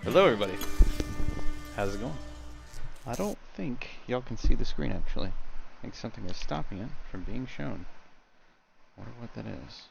Hello everybody. How's it going? I don't think y'all can see the screen actually. I think something is stopping it from being shown. Wonder what that is.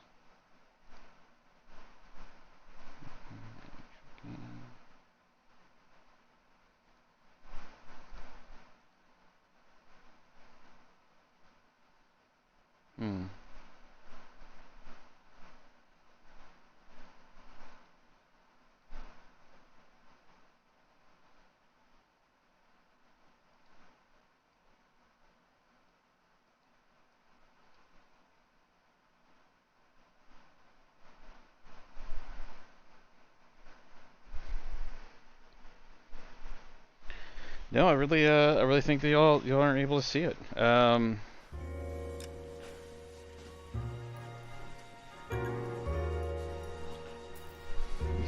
No, I really think that y'all aren't able to see it. Let me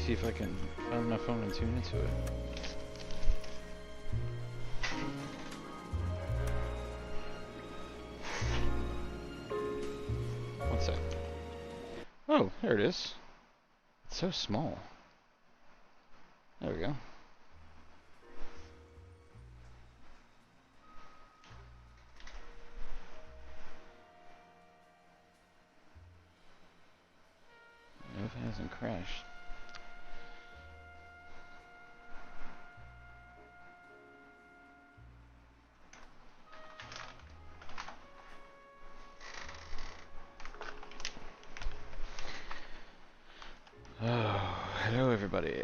see if I can find my phone and tune into it. One sec. Oh, there it is. It's so small. There we go. If it hasn't crashed. Oh, hello everybody.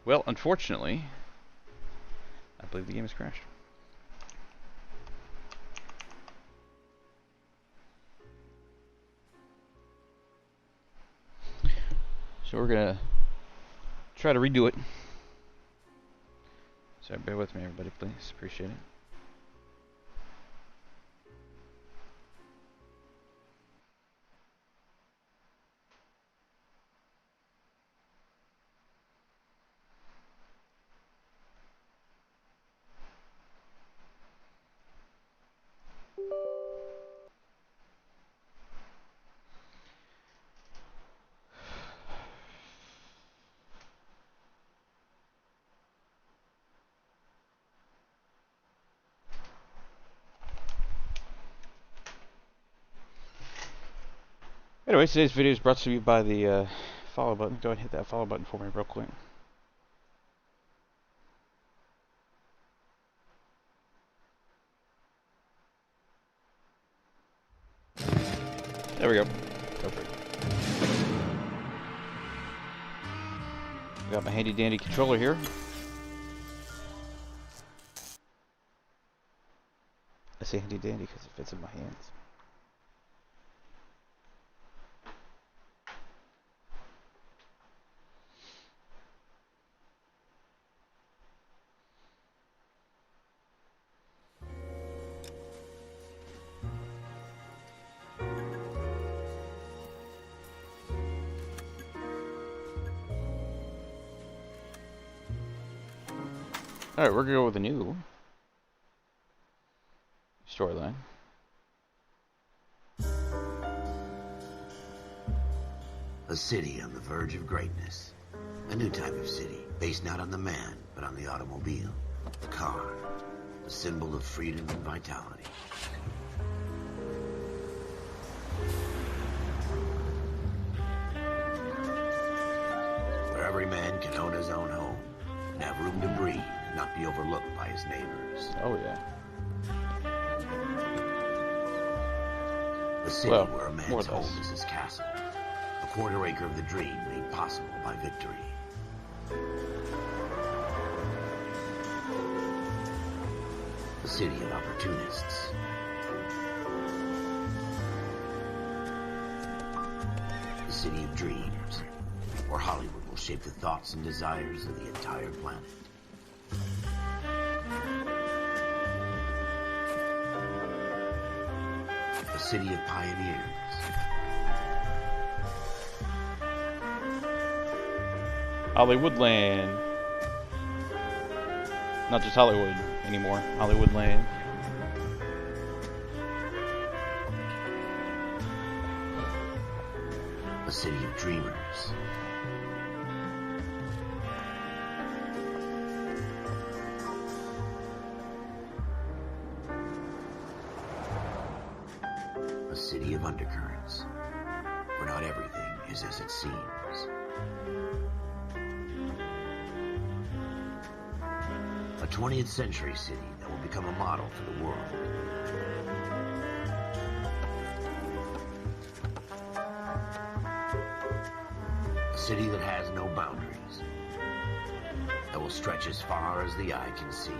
Well, unfortunately, I believe the game has crashed. So we're gonna try to redo it. So bear with me, everybody, please. Appreciate it. Anyway, today's video is brought to you by the follow button. Go ahead and hit that follow button for me real quick. There we go. Go for it. Got my handy dandy controller here. I say handy dandy because it fits in my hands. Alright, we're gonna go with a new storyline. A city on the verge of greatness. A new type of city, based not on the man, but on the automobile. The car. The symbol of freedom and vitality. Where every man can own his own home, and have room to breathe, and not be overlooked by his neighbors. Oh yeah. The city Well, where a more man's or less. home is his castle. A quarter acre of the dream made possible by victory. The city of opportunists. The city of dreams, where Hollywood will shape the thoughts and desires of the entire planet. The city of pioneers. Hollywoodland. Not just Hollywood anymore. Hollywood land. A city of dreamers. A city of undercurrents, where not everything is as it seems. A 20th century city that will become a model for the world. A city that has no boundaries, that will stretch as far as the eye can see.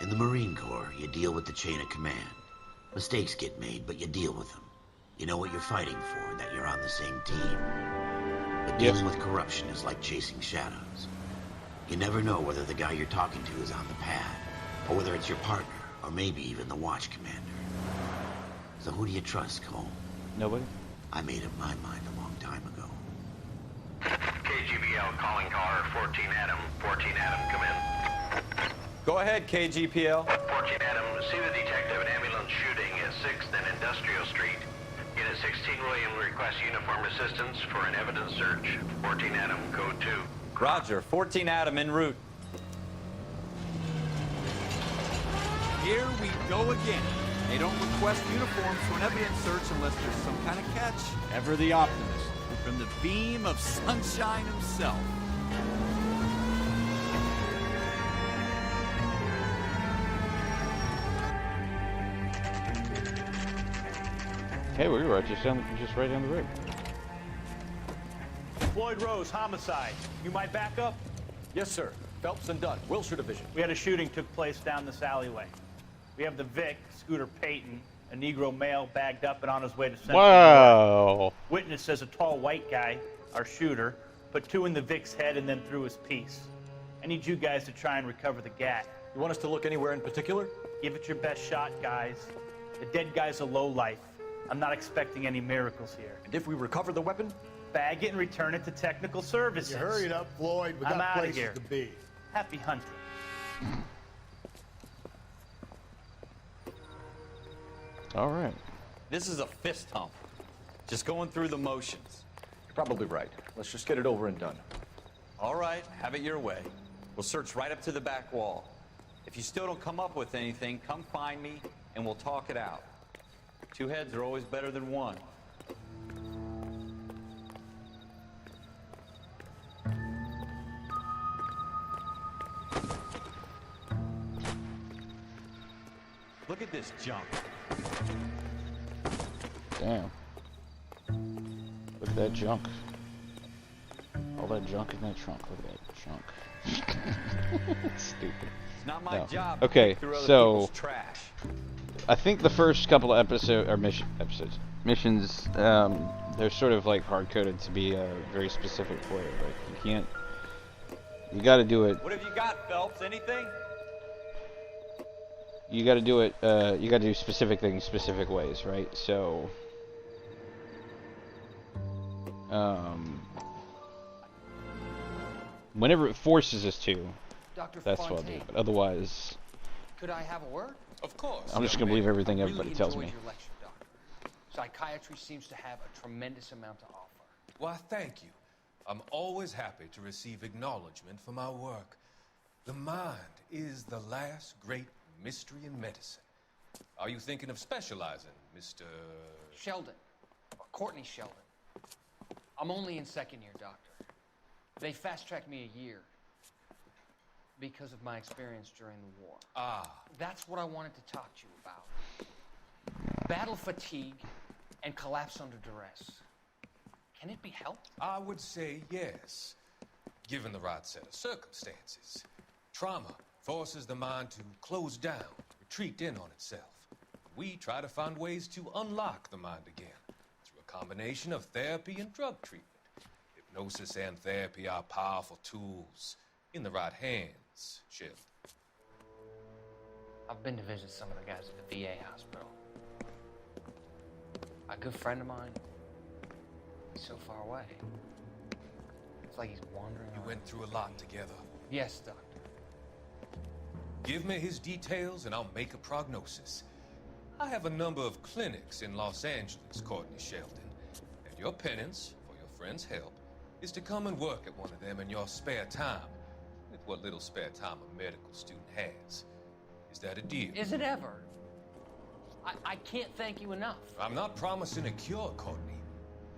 In the Marine Corps, you deal with the chain of command. Mistakes get made, but you deal with them. You know what you're fighting for, that you're on the same team. But dealing with corruption is like chasing shadows. You never know whether the guy you're talking to is on the pad, or whether it's your partner, or maybe even the watch commander. So who do you trust, Cole? Nobody? I made up my mind a long time ago. KGBL calling car 14 Adam. 14 Adam, come in. Go ahead, KGPL. 14 Adam, see the detective in ambulance shooting at 6th and Industrial Street. Unit 16 William requests uniform assistance for an evidence search. 14 Adam, code 2. Roger, 14 Adam en route. Here we go again. They don't request uniforms for an evidence search unless there's some kind of catch. Ever the optimist. From the beam of sunshine himself. Hey, we were just right down the road. Floyd Rose, homicide. You might back up? Yes, sir. Phelps and Dunn, Wilshire Division. We had a shooting took place down this alleyway. We have the Vic, Scooter Payton, a Negro male bagged up and on his way to Central. Wow. Witness says a tall white guy, our shooter, put 2 in the Vic's head and then threw his piece. I need you guys to try and recover the gat. You want us to look anywhere in particular? Give it your best shot, guys. The dead guy's a lowlife. I'm not expecting any miracles here. And if we recover the weapon? Bag it and return it to technical services. You hurry it up, Floyd. We I'm got outta places here. to be. Happy hunting. All right. This is a fist hump. Just going through the motions. You're probably right. Let's just get it over and done. All right, have it your way. We'll search right up to the back wall. If you still don't come up with anything, come find me and we'll talk it out. 2 heads are always better than 1. Look at this junk. Damn. Look at that junk. All that junk in that trunk. Look at that junk. Stupid. It's not my job to Okay, pick through other so people's trash. I think the first couple of missions, they're sort of like hard coded to be a very specific way. Like you can't. You got to do it. What have you got, Phelps? Anything? You got to do it. You got to do specific things specific ways, right? So. Whenever it forces us to, Dr. that's what I'll do. But otherwise, could I have a word? Of course. I'm just gonna believe everything everybody Really tells me. enjoyed your lecture, Doctor. Psychiatry seems to have a tremendous amount to offer. Why, thank you. I'm always happy to receive acknowledgement for my work. The mind is the last great mystery in medicine. Are you thinking of specializing, Mr. Sheldon, or Courtney Sheldon. I'm only in 2nd year, Doctor. They fast-tracked me a year because of my experience during the war. Ah. That's what I wanted to talk to you about. Battle fatigue and collapse under duress. Can it be helped? I would say yes, given the right set of circumstances. Trauma forces the mind to close down, retreat in on itself. We try to find ways to unlock the mind again through a combination of therapy and drug treatment. Hypnosis and therapy are powerful tools in the right hands, Sheldon. I've been to visit some of the guys at the VA hospital. A good friend of mine, he's so far away. It's like he's wandering You around. went through a lot together. Yes, Doctor. Give me his details and I'll make a prognosis. I have a number of clinics in Los Angeles, Courtney Sheldon. And your penance, for your friend's help, is to come and work at one of them in your spare time. With what little spare time a medical student has. Is that a deal? Is it ever? I can't thank you enough. I'm not promising a cure, Courtney.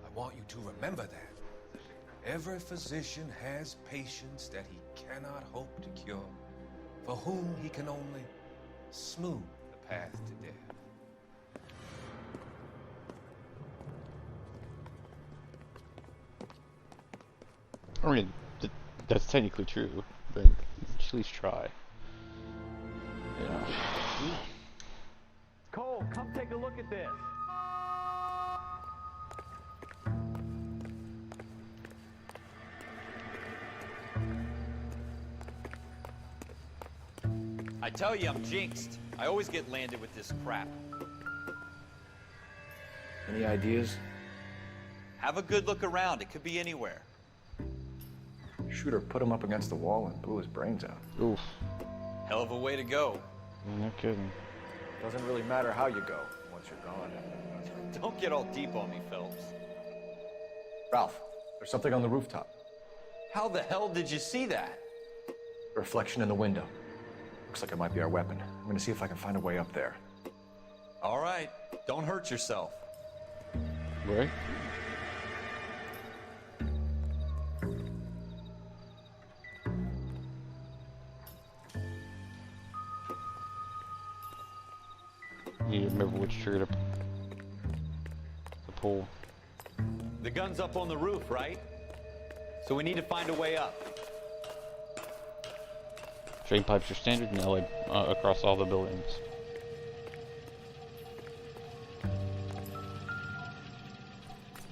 I want you to remember that. Every physician has patients that he cannot hope to cure, for whom he can only smooth the path to death. I mean, that's technically true, but at least try. Yeah. Cole, come take a look at this. I tell you, I'm jinxed. I always get landed with this crap. Any ideas? Have a good look around. It could be anywhere. Shooter put him up against the wall and blew his brains out. Oof. Hell of a way to go. No kidding. Doesn't really matter how you go once you're gone. Don't get all deep on me, Phelps. Ralph, there's something on the rooftop. How the hell did you see that? A reflection in the window. Looks like it might be our weapon. I'm gonna see if I can find a way up there. All right. Don't hurt yourself. Right? You need to remember which trigger to pull. The gun's up on the roof, right? So we need to find a way up. Drain pipes are standard in LA across all the buildings.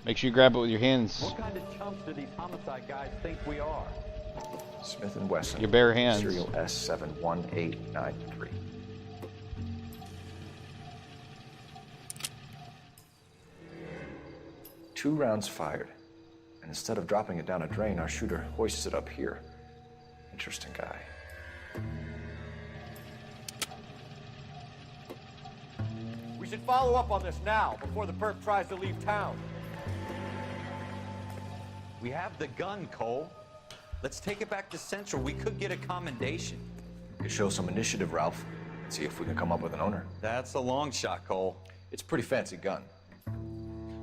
Make sure you grab it with your hands. What kind of chumps do these homicide guys think we are? Smith & Wesson. Your bare hands. Serial S71893. Two rounds fired. And instead of dropping it down a drain, our shooter hoists it up here. Interesting guy. We should follow up on this now, before the perp tries to leave town. We have the gun, Cole. Let's take it back to Central. We could get a commendation. We could show some initiative, Ralph, and see if we can come up with an owner. That's a long shot, Cole. It's a pretty fancy gun.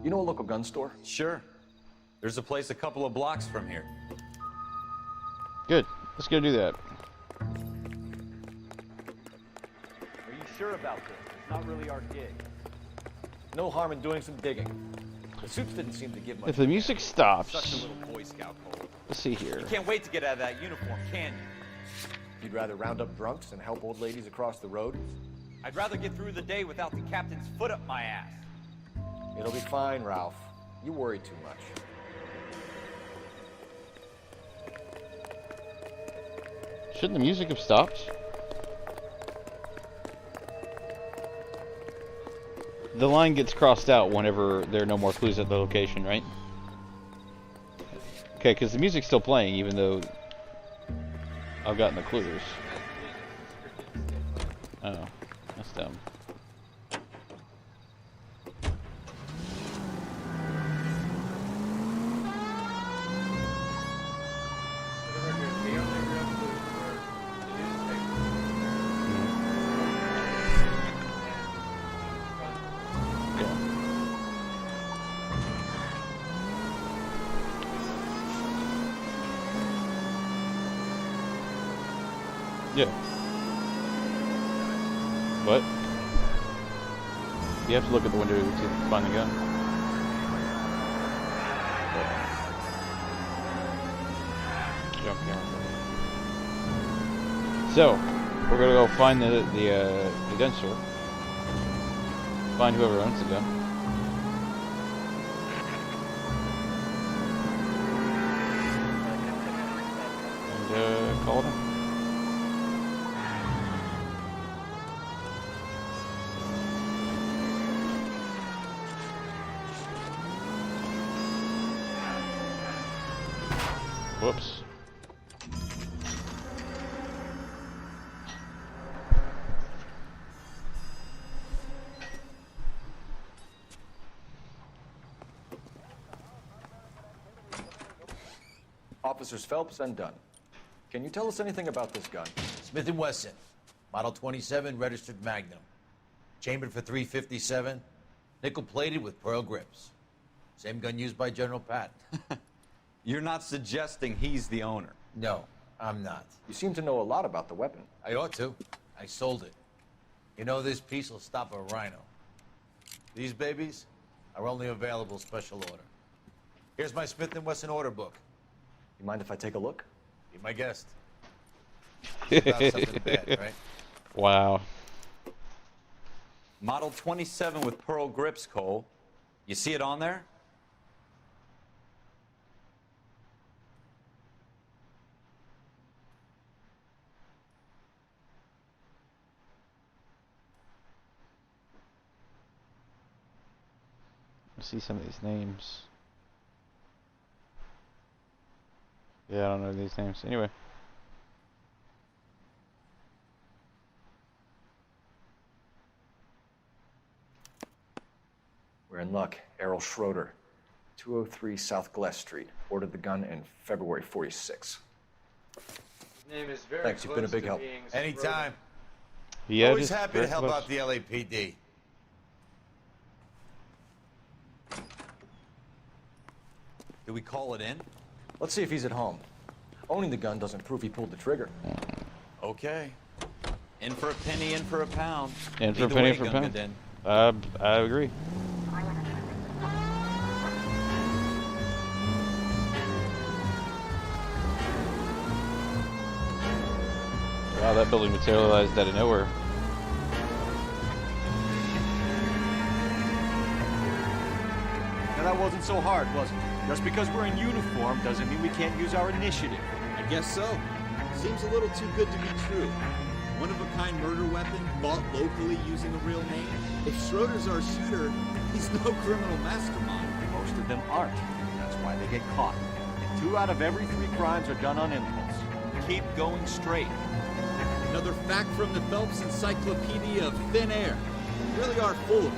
You know a local gun store? Sure. There's a place a couple of blocks from here. Good. Let's go do that. Are you sure about this? It's not really our gig. No harm in doing some digging. The suits didn't seem to give much. If the music Such a stops, little Boy Scout, Cole. let's see here. You can't wait to get out of that uniform, can you? You'd rather round up drunks and help old ladies across the road? I'd rather get through the day without the captain's foot up my ass. It'll be fine, Ralph. You worry too much. Shouldn't the music have stopped? The line gets crossed out whenever there are no more clues at the location, right? Okay, because the music's still playing even though I've gotten the clues. Oh, that's dumb. Yeah. What? You have to look at the window to find the gun. Jump camera. So, we're gonna go find the gun store. Find whoever owns the gun. And call them. Officers Phelps and Dunn. Can you tell us anything about this gun? Smith & Wesson, Model 27, registered Magnum. Chambered for .357, nickel-plated with pearl grips. Same gun used by General Patton. You're not suggesting he's the owner? No, I'm not. You seem to know a lot about the weapon. I ought to. I sold it. You know, this piece will stop a rhino. These babies are only available special order. Here's my Smith & Wesson order book. You mind if I take a look? Be my guest. About something bad, right? Wow. Model 27 with pearl grips, Cole. You see it on there? Let's see some of these names. Yeah, I don't know these names. Anyway. We're in luck. Errol Schroeder, 203 South Glass Street. Ordered the gun in February '46. Name is very Thanks, you've been a big help. Anytime. Yeah, Always just happy to very help close. out the LAPD. Do we call it in? Let's see if he's at home. Owning the gun doesn't prove he pulled the trigger. Okay. In for a penny, in for a pound. In for a Either penny, way, for a Gunga pound. Din. I agree. Wow, that building materialized out of nowhere. Now that wasn't so hard, was it? Just because we're in uniform doesn't mean we can't use our initiative. I guess so. Seems a little too good to be true. One-of-a-kind murder weapon bought locally using a real name? If Schroeder's our shooter, he's no criminal mastermind. Most of them aren't. That's why they get caught. And 2 out of every 3 crimes are done on impulse. Keep going straight. Another fact from the Phelps Encyclopedia of Thin Air. We really are full of it.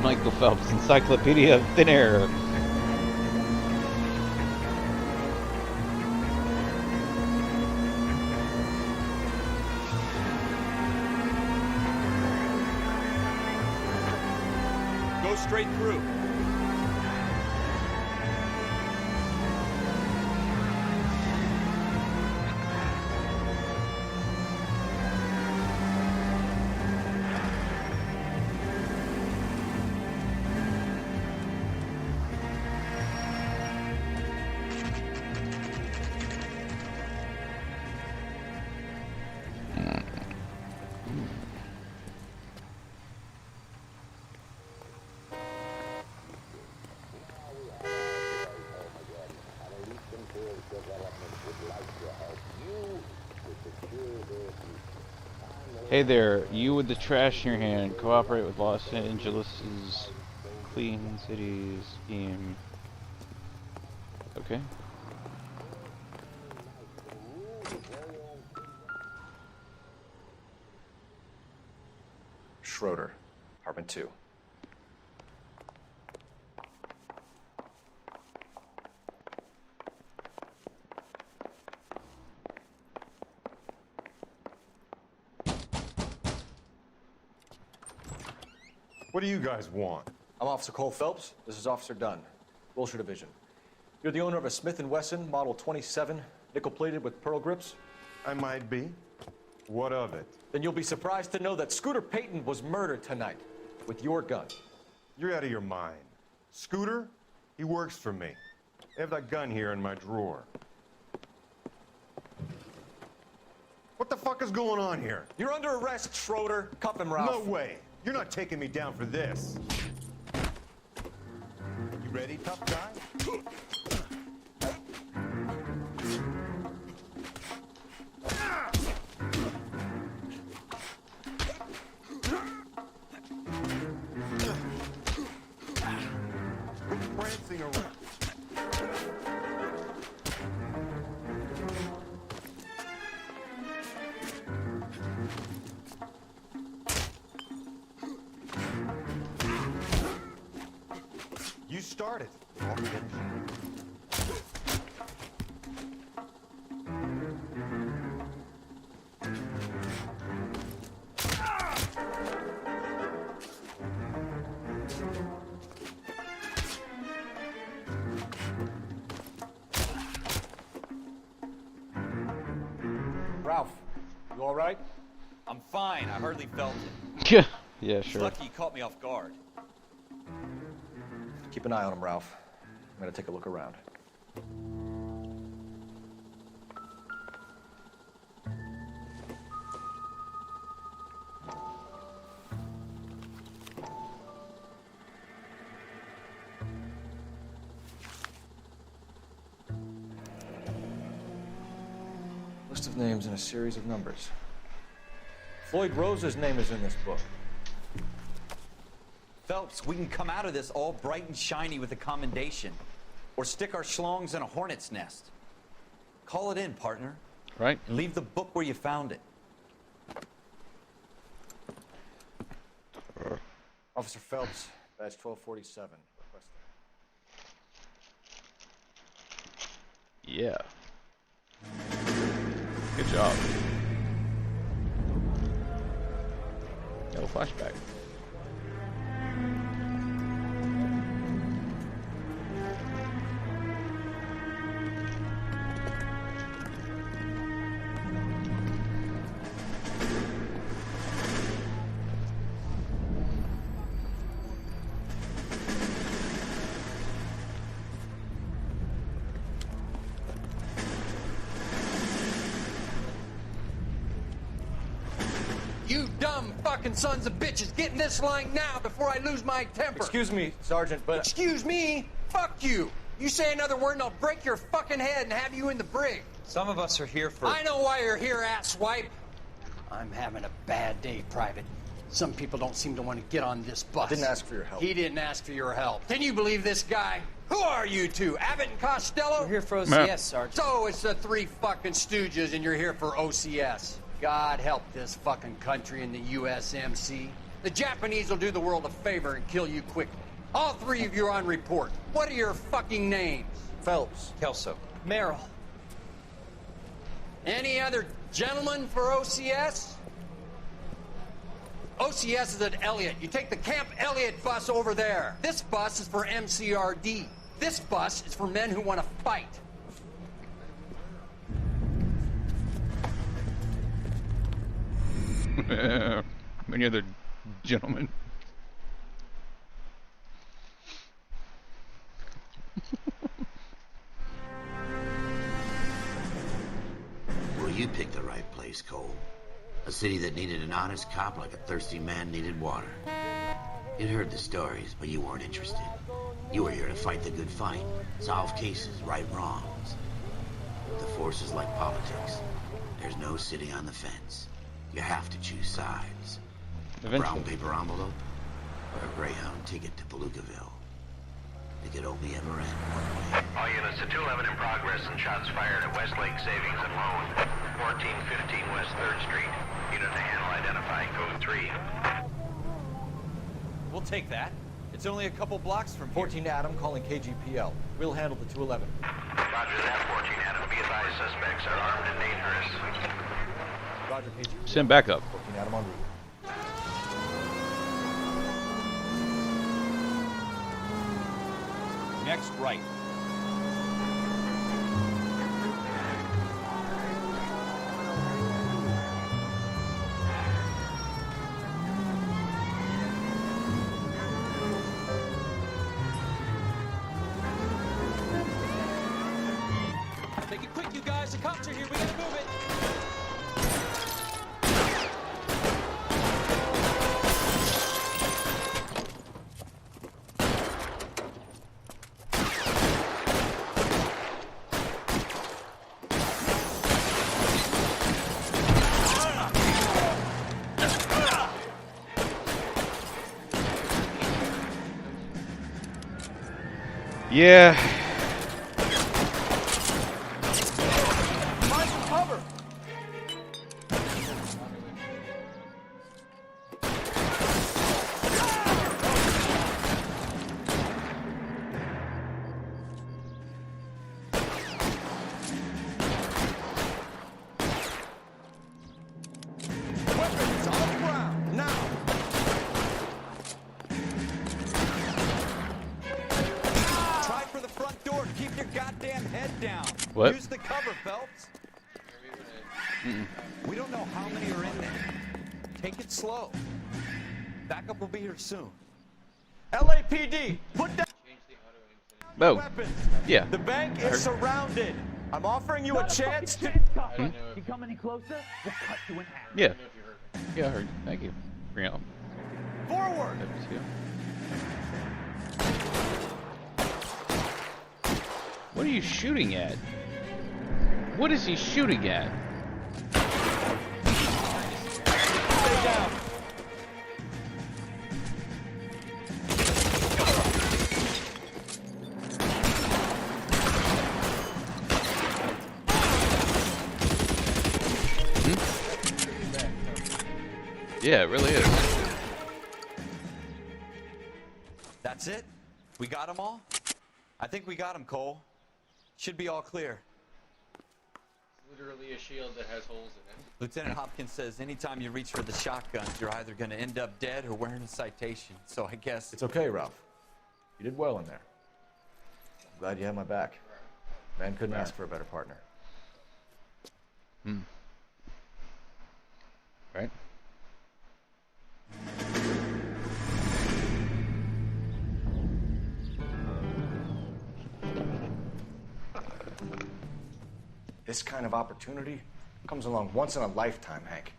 Michael Phelps, Encyclopedia of Thin Air. Go straight through. Hey there, you with the trash in your hand, cooperate with Los Angeles' Clean Cities scheme. Okay. Schroeder, apartment 2. What do you guys want? I'm Officer Cole Phelps. This is Officer Dunn, Wilshire Division. You're the owner of a Smith & Wesson Model 27, nickel-plated with pearl grips? I might be. What of it? Then you'll be surprised to know that Scooter Payton was murdered tonight with your gun. You're out of your mind. Scooter? He works for me. I have that gun here in my drawer. What the fuck is going on here? You're under arrest, Schroeder. Cuff him, Ralph. No way. You're not taking me down for this. You ready, tough guy? Quit prancing around. You started. They won't be finished. Ralph, you all right? I'm fine. I hardly felt it. Yeah. Yeah, It's sure. lucky you caught me off guard. Keep an eye on him, Ralph. I'm gonna take a look around. List of names and a series of numbers. Floyd Rose's name is in this book. Phelps, we can come out of this all bright and shiny with a commendation. Or stick our schlongs in a hornet's nest. Call it in, partner. Right. And leave the book where you found it. Officer Phelps, badge 1247. Requesting. Yeah. Good job. No flashback. You dumb fucking sons of bitches, get in this line now before I lose my temper. Excuse me, Sergeant, but... Excuse me? Fuck you. You say another word and I'll break your fucking head and have you in the brig. Some of us are here for... I know why you're here, asswipe. I'm having a bad day, Private. Some people don't seem to want to get on this bus. I didn't ask for your help. He didn't ask for your help. Can you believe this guy? Who are you two? Abbott and Costello? We're here for OCS, Sergeant. So it's the three fucking stooges and you're here for OCS. God help this fucking country and the USMC. The Japanese will do the world a favor and kill you quickly. All three of you are on report. What are your fucking names? Phelps. Kelso. Merrill. Any other gentlemen for OCS? OCS is at Elliott. You take the Camp Elliott bus over there. This bus is for MCRD. This bus is for men who want to fight. Many other gentlemen. Well, you picked the right place, Cole. A city that needed an honest cop like a thirsty man needed water. You'd heard the stories, but you weren't interested. You were here to fight the good fight, solve cases, right wrongs. The force is like politics. There's no city on the fence. You have to choose sides. A brown paper envelope or a Greyhound ticket to Palookaville. It could only ever end one way. All units to 211 in progress and shots fired at Westlake Savings and Loan, 1415 West 3rd Street. Unit to handle identifying code 3. We'll take that. It's only a couple blocks from 14 Adam calling KGPL. We'll handle the 211. Roger that, 14 Adam. Be advised, suspects are armed and dangerous. Roger, KGPL. Send back up. 14 Adam en route. Next right. Make it quick, you guys. The cops are here. We gotta move it. Yeah. Find some cover. What? Use the cover, Phelps. Mm-mm. We don't know how many are in there. Take it slow. Backup will be here soon. LAPD, put down Oh. weapons. Yeah. The bank I heard. is surrounded. I'm offering you a chance to... If you come any closer, we'll cut you in half. Yeah. Yeah, I heard. Thank you. Bring it up. Forward. What are you shooting at? What is he shooting at? Stay down. Yeah, it really is. That's it? We got them all? I think we got them, Cole. Should be all clear. Literally a shield that has holes in it. Lieutenant Hopkins says anytime you reach for the shotguns, you're either going to end up dead or wearing a citation. So I guess... It's okay, Ralph. You did well in there. I'm glad you had my back. Man couldn't ask for a better partner. Hmm. Right? This kind of opportunity comes along once in a lifetime, Hank.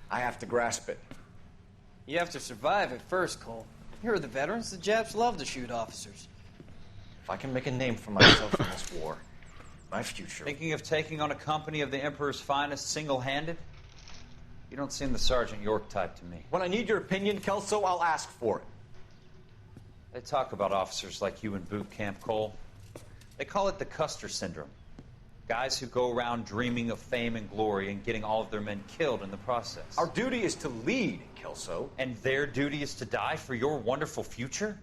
I have to grasp it. You have to survive it first, Cole. Here are the veterans. The Japs love to shoot officers. If I can make a name for myself in this war, my future... Thinking of taking on a company of the Emperor's finest single-handed? You don't seem the Sergeant York type to me. When I need your opinion, Kelso, I'll ask for it. They talk about officers like you in boot camp, Cole. They call it the Custer syndrome. Guys who go around dreaming of fame and glory and getting all of their men killed in the process. Our duty is to lead, Kelso. And their duty is to die for your wonderful future?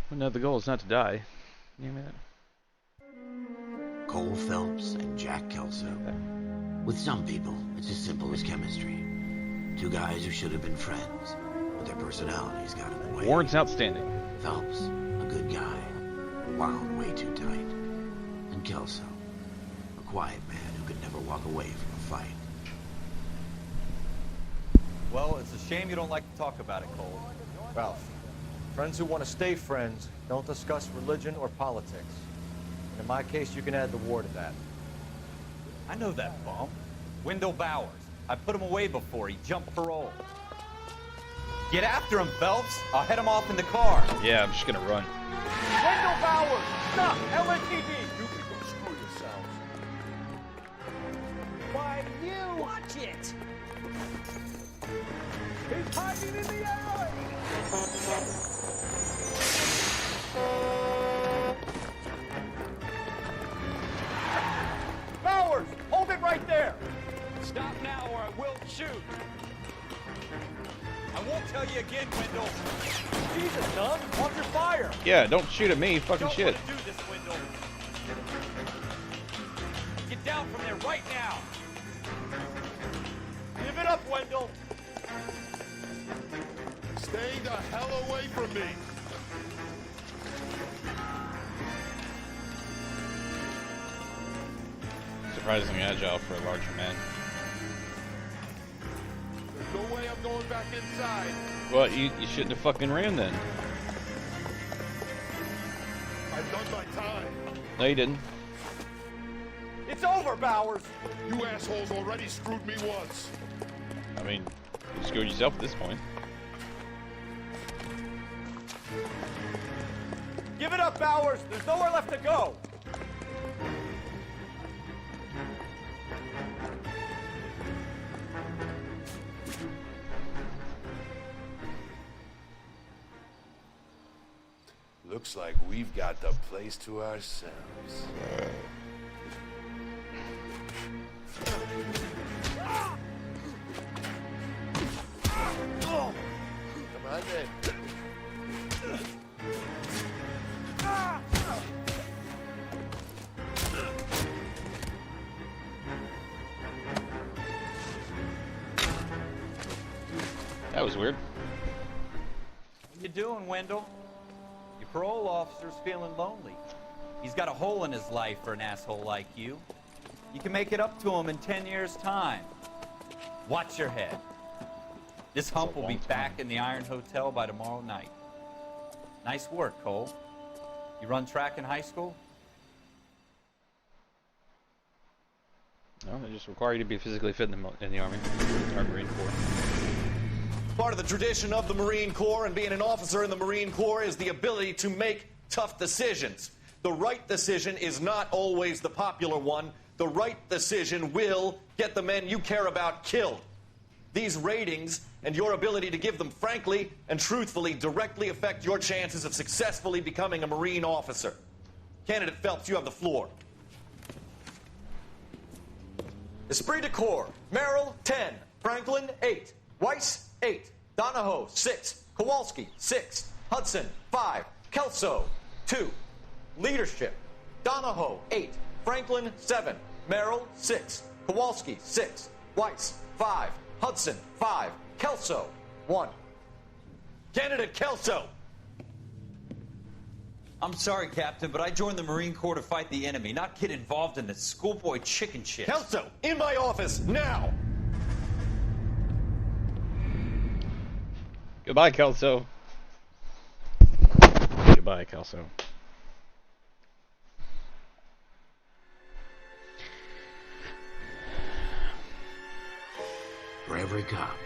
Well, no, the goal is not to die. You mean that? Cole Phelps and Jack Kelso. With some people, it's as simple as chemistry. Two guys who should have been friends, but their personalities got in the way. Warren's outstanding. Phelps, a good guy, wound way too tight. And Kelso, a quiet man who could never walk away from a fight. Well, it's a shame you don't like to talk about it, Cole. Ralph, friends who want to stay friends don't discuss religion or politics. And in my case, you can add the war to that. I know that bum. Wendell Bowers. I put him away before. He jumped parole. Get after him, Phelps. I'll head him off in the car. Yeah, I'm just gonna run. Wendell Bowers! Stop! LAPD! You people screw yourselves. Why, you! Watch it! He's hiding in the alley! Bowers! Hold it right there! Stop now or I will shoot! I won't tell you again, Wendell. Jesus, son! Watch your fire! Yeah, don't shoot at me. Fucking Don't shit. want to do this, Wendell. Get down from there right now. Give it up, Wendell! Stay the hell away from me! Surprisingly agile for a larger man. There's no way I'm going back inside. Well, you shouldn't have fucking ran then. I've done my time. No, you didn't. It's over, Bowers! You assholes already screwed me once. I mean, you screwed yourself at this point. Give it up, Bowers! There's nowhere left to go! Looks like we've got the place to ourselves. Come on then. That was weird. How you doing, Wendell? Your parole officer's feeling lonely. He's got a hole in his life for an asshole like you. You can make it up to him in 10 years' time. Watch your head. This hump will be back in the Iron Hotel by tomorrow night. Nice work, Cole. You run track in high school? No, they just require you to be physically fit in the Army, or Marine Corps. Part of the tradition of the Marine Corps and being an officer in the Marine Corps is the ability to make tough decisions. The right decision is not always the popular one. The right decision will get the men you care about killed. These ratings and your ability to give them frankly and truthfully directly affect your chances of successfully becoming a Marine officer. Candidate Phelps, you have the floor. Esprit de Corps, Merrill, 10. Franklin, 8. Weiss, 8. Donahoe, 6. Kowalski, 6. Hudson, 5. Kelso, 2. Leadership, Donahoe, 8. Franklin, 7. Merrill, 6. Kowalski, 6. Weiss, 5. Hudson, 5. Kelso, 1. Candidate Kelso. I'm sorry, Captain, but I joined the Marine Corps to fight the enemy, not get involved in this schoolboy chicken shit. Kelso, in my office, now! Goodbye, Kelso. Goodbye, Kelso. For every cop,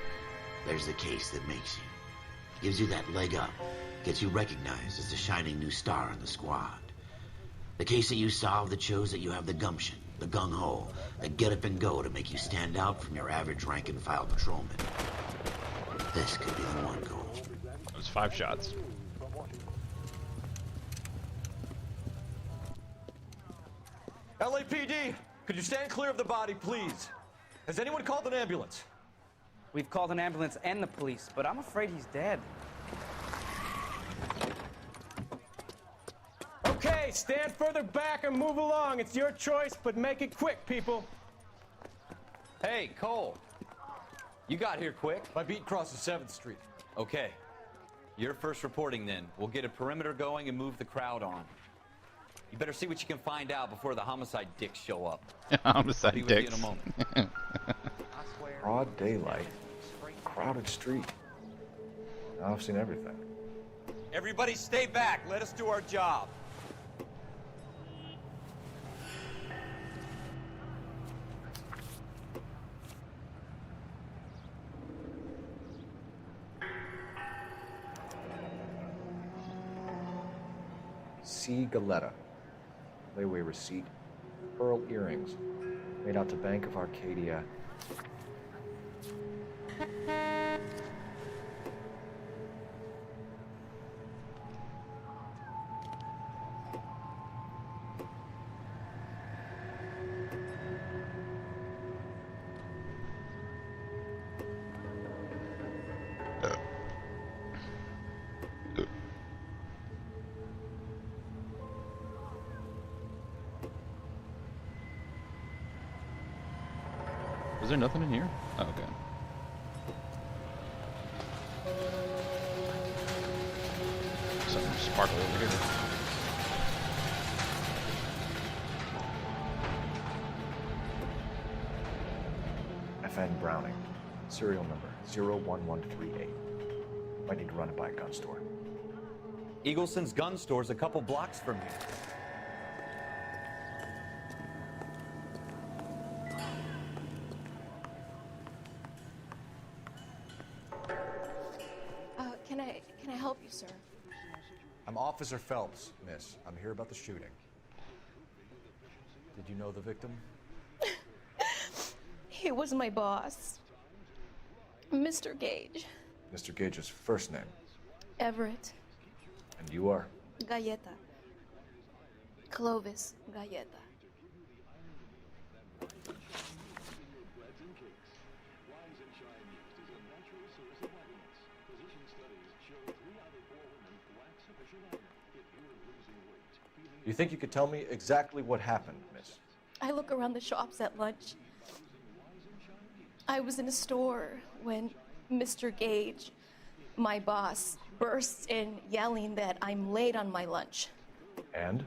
there's the case that makes you. Gives you that leg up. Gets you recognized as the shining new star in the squad. The case that you solve that shows that you have the gumption, the gung-ho, the get up and go to make you stand out from your average rank-and-file patrolman. This could be the one, Cole. That was 5 shots. LAPD, could you stand clear of the body, please? Has anyone called an ambulance? We've called an ambulance and the police, but I'm afraid he's dead. Okay, stand further back and move along. It's your choice, but make it quick, people. Hey, Cole. You got here quick. My beat crosses 7th Street. Okay. You're first reporting then. We'll get a perimeter going and move the crowd on. You better see what you can find out before the homicide dicks show up. Homicide Be with dicks. you in a moment. Broad daylight, crowded street. Now I've seen everything. Everybody stay back. Let us do our job. C. Galetta. Layaway receipt. Pearl earrings. Made out to Bank of Arcadia. Is there nothing in here? Oh, okay. Something sparkly over here. FN Browning. Serial number 01138. Might need to run it by a gun store. Eagleson's gun store's a couple blocks from here. Can I help you, sir? I'm Officer Phelps, miss. I'm here about the shooting. Did you know the victim? He was my boss, Mr. Gage. Mr. Gage's first name. Everett. And you are? Galleta. Clovis Galleta. You think you could tell me exactly what happened, miss? I look around the shops at lunch. I was in a store when Mr. Gage, my boss, bursts in yelling that I'm late on my lunch. And?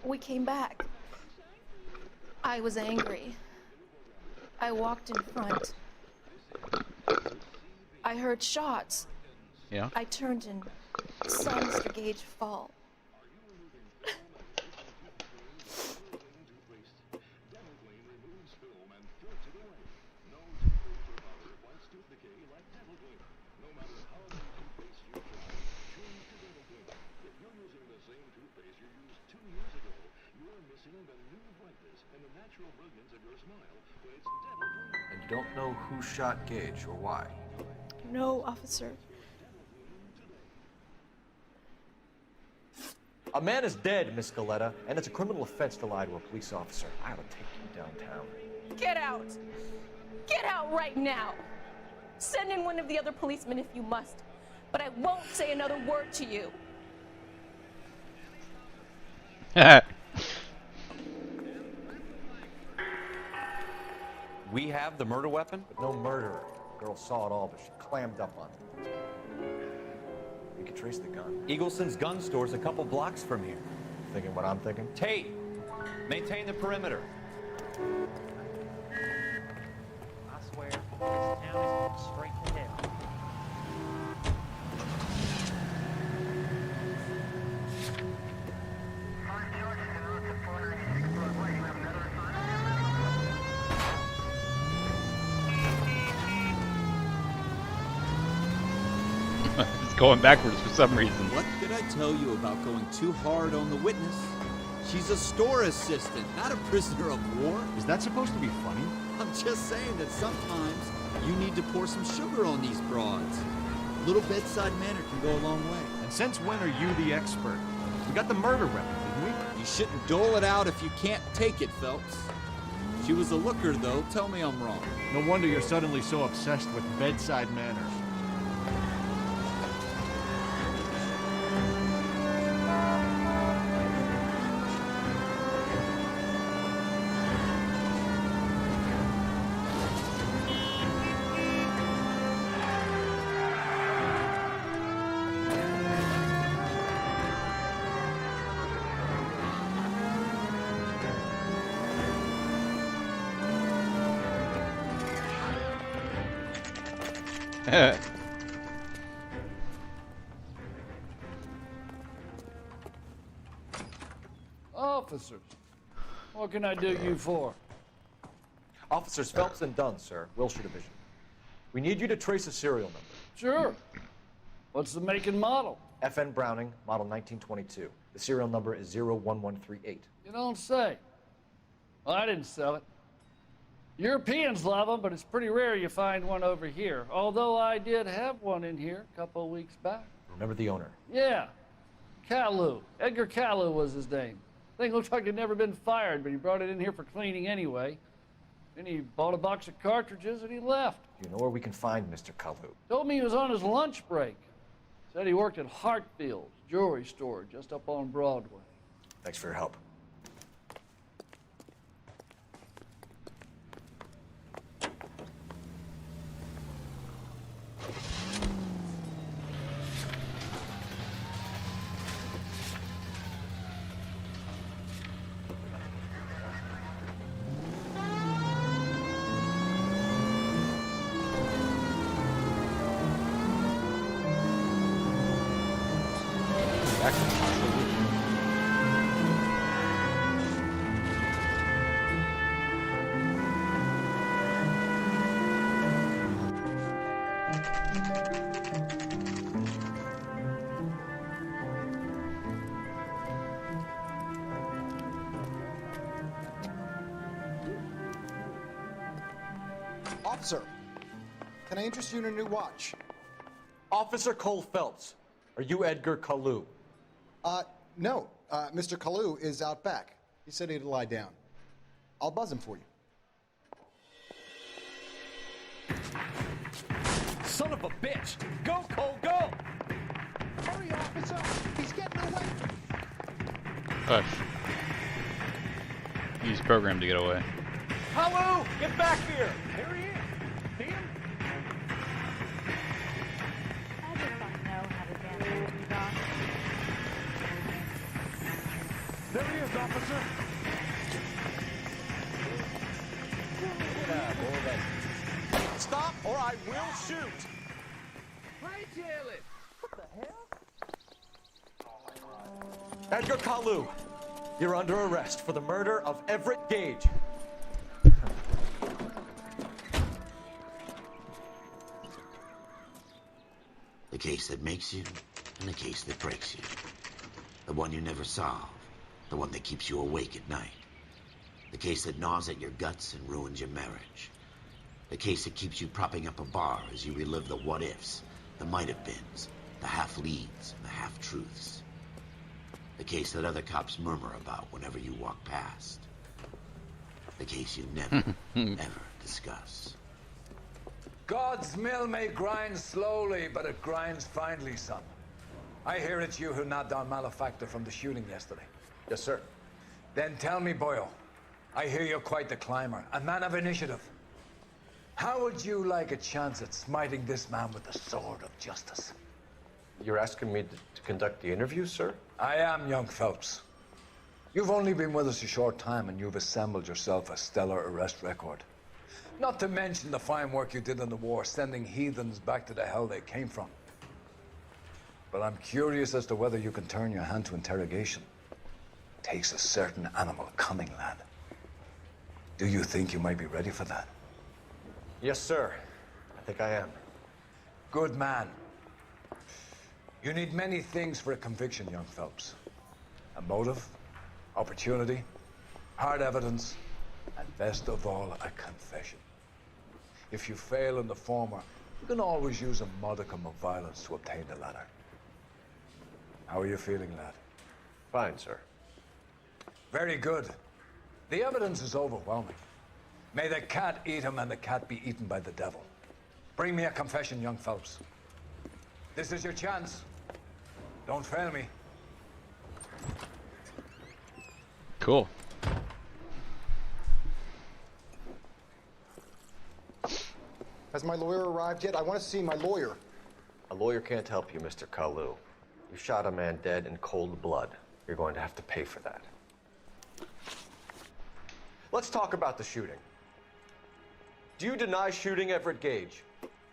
We came back. I was angry. I walked in front. I heard shots. Yeah. I turned and saw Mr. Gage fall. And you don't know who shot Gage or why? No, officer. A man is dead, Miss Galetta, and it's a criminal offense to lie to a police officer. I ought to take you downtown. Get out! Get out right now! Send in one of the other policemen if you must, but I won't say another word to you. We have the murder weapon? But no murderer. The girl saw it all, but she clammed up on it. We could trace the gun. Eagleson's gun store's a couple blocks from here. Thinking what I'm thinking? Tate, maintain the perimeter. I swear, this town is straight to hell. It's going backwards for some reason. What did I tell you about going too hard on the witness? She's a store assistant, not a prisoner of war. Is that supposed to be funny? I'm just saying that sometimes you need to pour some sugar on these broads. A little bedside manner can go a long way. And since when are you the expert? We got the murder weapon, didn't we? You shouldn't dole it out if you can't take it, Phelps. She was a looker, though. Tell me I'm wrong. No wonder you're suddenly so obsessed with bedside manners. Officers, what can I do you for? Officers Phelps and Dunn, sir, Wilshire Division. We need you to trace a serial number. Sure. What's the make and model? FN Browning, model 1922. The serial number is 01138. You don't say. Well, I didn't sell it. Europeans love them, but it's pretty rare you find one over here. Although I did have one in here a couple of weeks back. Remember the owner? Yeah. Kalu. Edgar Kalu was his name. Thing looks like it'd never been fired, but he brought it in here for cleaning anyway. Then he bought a box of cartridges and he left. Do you know where we can find Mr. Kalu? Told me he was on his lunch break. Said he worked at Hartfield's jewelry store just up on Broadway. Thanks for your help. Officer, can I interest you in a new watch? Officer Cole Phelps, are you Edgar Kalu? No. Mr. Kalu is out back. He said he'd lie down. I'll buzz him for you. Son of a bitch! Go, Cole, go! Hurry, officer! He's getting away! Hush. Use program to get away. Kalu! Get back here! Here he is! See him? confused, officer? Stop, or I will shoot! Hightail it! What the hell? Edgar Kalu, you're under arrest for the murder of Everett Gage. The case that makes you, and the case that breaks you. The one you never solve, the one that keeps you awake at night. The case that gnaws at your guts and ruins your marriage. The case that keeps you propping up a bar as you relive the what-ifs, the might-have-beens, the half-leads, and the half-truths. The case that other cops murmur about whenever you walk past. The case you never, ever discuss. God's mill may grind slowly, but it grinds finely, son. I hear it's you who nabbed down Malefactor from the shooting yesterday. Yes, sir. Then tell me, Boyle, I hear you're quite the climber, a man of initiative. How would you like a chance at smiting this man with the sword of justice? You're asking me to conduct the interview, sir? I am, young Phelps. You've only been with us a short time, and you've assembled yourself a stellar arrest record. Not to mention the fine work you did in the war, sending heathens back to the hell they came from. But I'm curious as to whether you can turn your hand to interrogation. Takes a certain animal cunning, lad. Do you think you might be ready for that? Yes, sir. I think I am. Good man. You need many things for a conviction, young Phelps. A motive, opportunity, hard evidence, and best of all, a confession. If you fail in the former, you can always use a modicum of violence to obtain the latter. How are you feeling, lad? Fine, sir. Very good. The evidence is overwhelming. May the cat eat him and the cat be eaten by the devil. Bring me a confession, young Phelps. This is your chance. Don't fail me. Cool. Has my lawyer arrived yet? I want to see my lawyer. A lawyer can't help you, Mr. Kalu. You shot a man dead in cold blood. You're going to have to pay for that. Let's talk about the shooting. Do you deny shooting Everett Gage?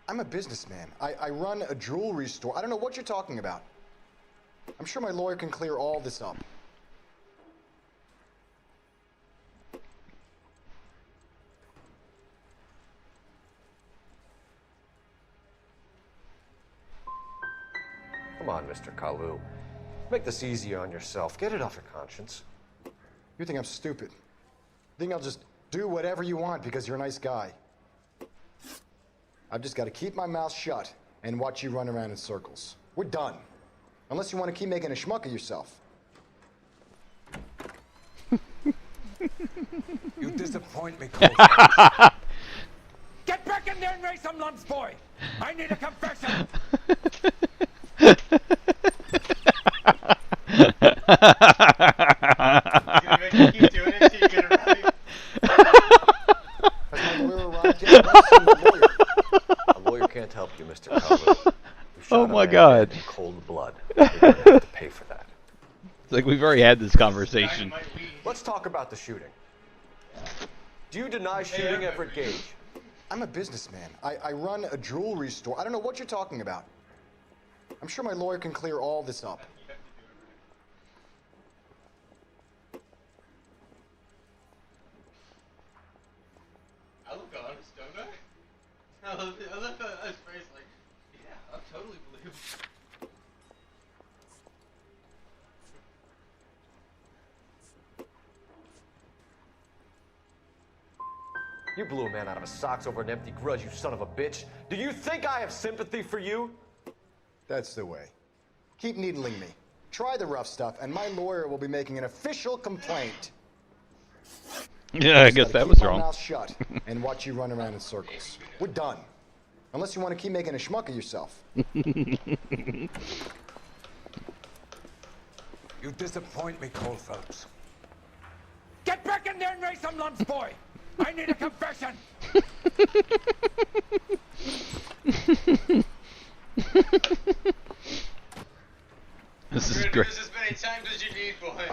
I'm a businessman. I run a jewelry store. I don't know what you're talking about. I'm sure my lawyer can clear all this up. Come on, Mr. Kalu. Make this easier on yourself. Get it off your conscience. You think I'm stupid? You think I'll just do whatever you want because you're a nice guy? I've just got to keep my mouth shut and watch you run around in circles. We're done. Unless you want to keep making a schmuck of yourself. You disappoint me, Cole. Get back in there and raise some lumps, boy! I need a confession! Keep doing it till you get it right. Has my lawyer arrived yet? I want to see my lawyer. A lawyer can't help you, Mr. Kalu. You shot Oh a my man God. dead in cold blood. You're going to have to pay for that. It's like we've already had this conversation. Let's talk about the shooting. Do you deny shooting Everett Gage? I'm a businessman. I run a jewelry store. I don't know what you're talking about. I'm sure my lawyer can clear all this up. I look honest, don't I? I love that phrase like, yeah, I totally believe it. You blew a man out of his socks over an empty grudge, you son of a bitch. Do you think I have sympathy for you? That's the way. Keep needling me. Try the rough stuff, and my lawyer will be making an official complaint. Yeah, I guess that was Keep my wrong. mouth shut and watch you run around in circles. We're done. Unless you want to keep making a schmuck of yourself. You disappoint me, Cole Phelps. Get back in there and raise some lumps, boy! I need a confession! This is We're gonna great. do this as many times as you need, boy.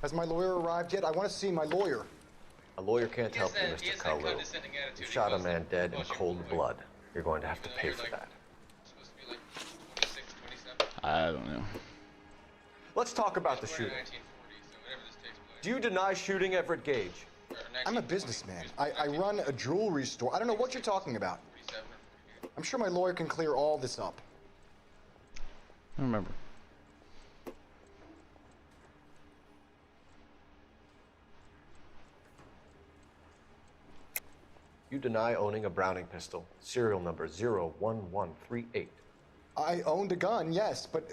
Has my lawyer arrived yet? I want to see my lawyer. A lawyer can't help you, Mr. Kalu. You shot a man dead in cold blood. You're going to have to pay for that. I don't know. Let's talk about the shooting. Do you deny shooting Everett Gage? I'm a businessman. I run a jewelry store. I don't know what you're talking about. I'm sure my lawyer can clear all this up. I don't remember. You deny owning a Browning pistol, serial number 01138. I owned a gun, yes, but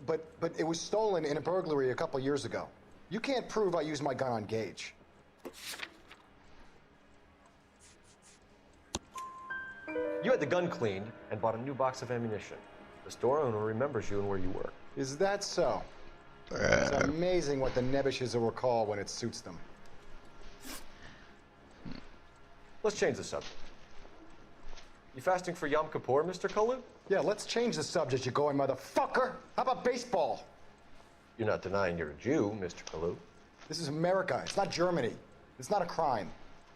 it was stolen in a burglary a couple years ago. You can't prove I used my gun on Gage. You had the gun cleaned and bought a new box of ammunition. The store owner remembers you and where you were. Is that so? It's amazing what the Nebushes will recall when it suits them. Let's change the subject. You fasting for Yom Kippur, Mr. Kalu? Yeah, let's change the subject, you going motherfucker. How about baseball? You're not denying you're a Jew, Mr. Kalu. This is America. It's not Germany. It's not a crime.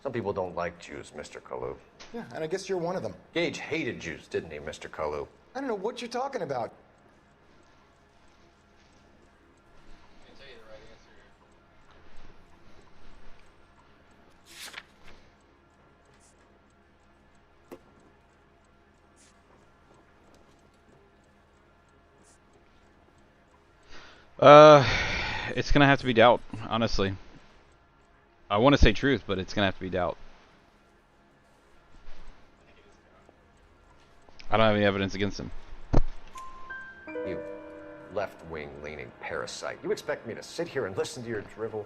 Some people don't like Jews, Mr. Kalu. Yeah, and I guess you're one of them. Gage hated Jews, didn't he, Mr. Kalu? I don't know what you're talking about. It's gonna have to be doubt, honestly. I want to say truth, but it's gonna have to be doubt. I don't have any evidence against him. You left-wing leaning parasite. You expect me to sit here and listen to your drivel?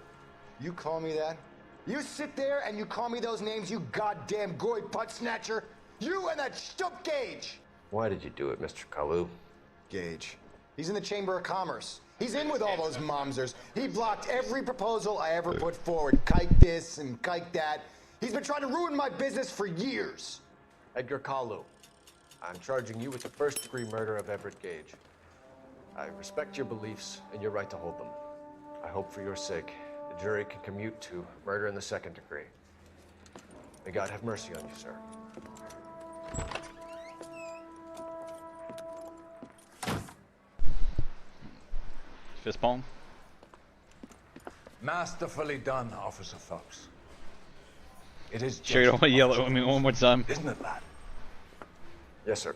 You call me that? You sit there and you call me those names, you goddamn goy putt snatcher? You and that stup Gage! Why did you do it, Mr. Kalu? Gage. He's in the Chamber of Commerce. He's in with all those momsers. He blocked every proposal I ever put forward. Kike this and kike that. He's been trying to ruin my business for years. Edgar Kalu, I'm charging you with the first-degree murder of Everett Gage. I respect your beliefs and your right to hold them. I hope for your sake the jury can commute to murder in the second degree. May God have mercy on you, sir. Fist palm. Masterfully done, Officer Phelps. It is Sure, you don't want to yell at me one more time. Isn't it, lad? Yes, sir.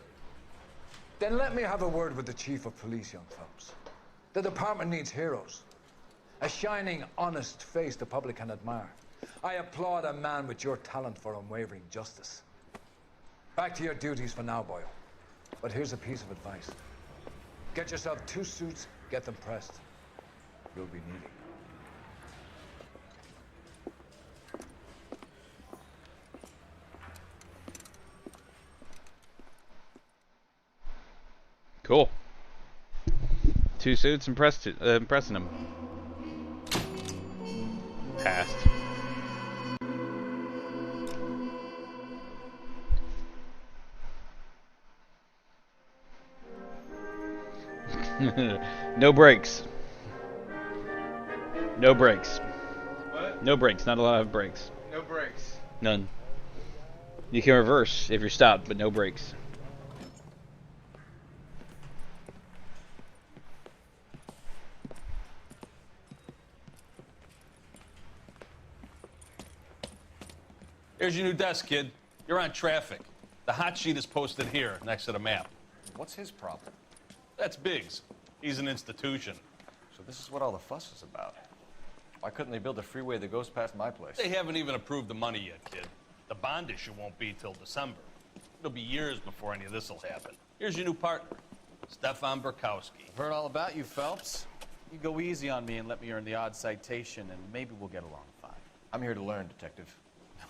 Then let me have a word with the Chief of Police, young Phelps. The department needs heroes. A shining, honest face the public can admire. I applaud a man with your talent for unwavering justice. Back to your duties for now, Boyle. But here's a piece of advice. Get yourself 2 suits, get them pressed. You'll be needing. Cool. 2 suits and pressing him. Passed. No brakes. No brakes. What? No brakes. Not a lot of brakes. No brakes. None. You can reverse if you're stopped, but no brakes. Here's your new desk, kid. You're on traffic. The hot sheet is posted here, next to the map. What's his problem? That's Biggs. He's an institution. So this is what all the fuss is about. Why couldn't they build a freeway that goes past my place? They haven't even approved the money yet, kid. The bond issue won't be till December. It'll be years before any of this will happen. Here's your new partner, Stefan Burkowski. I've heard all about you, Phelps. You go easy on me and let me earn the odd citation, and maybe we'll get along fine. I'm here to learn, Detective.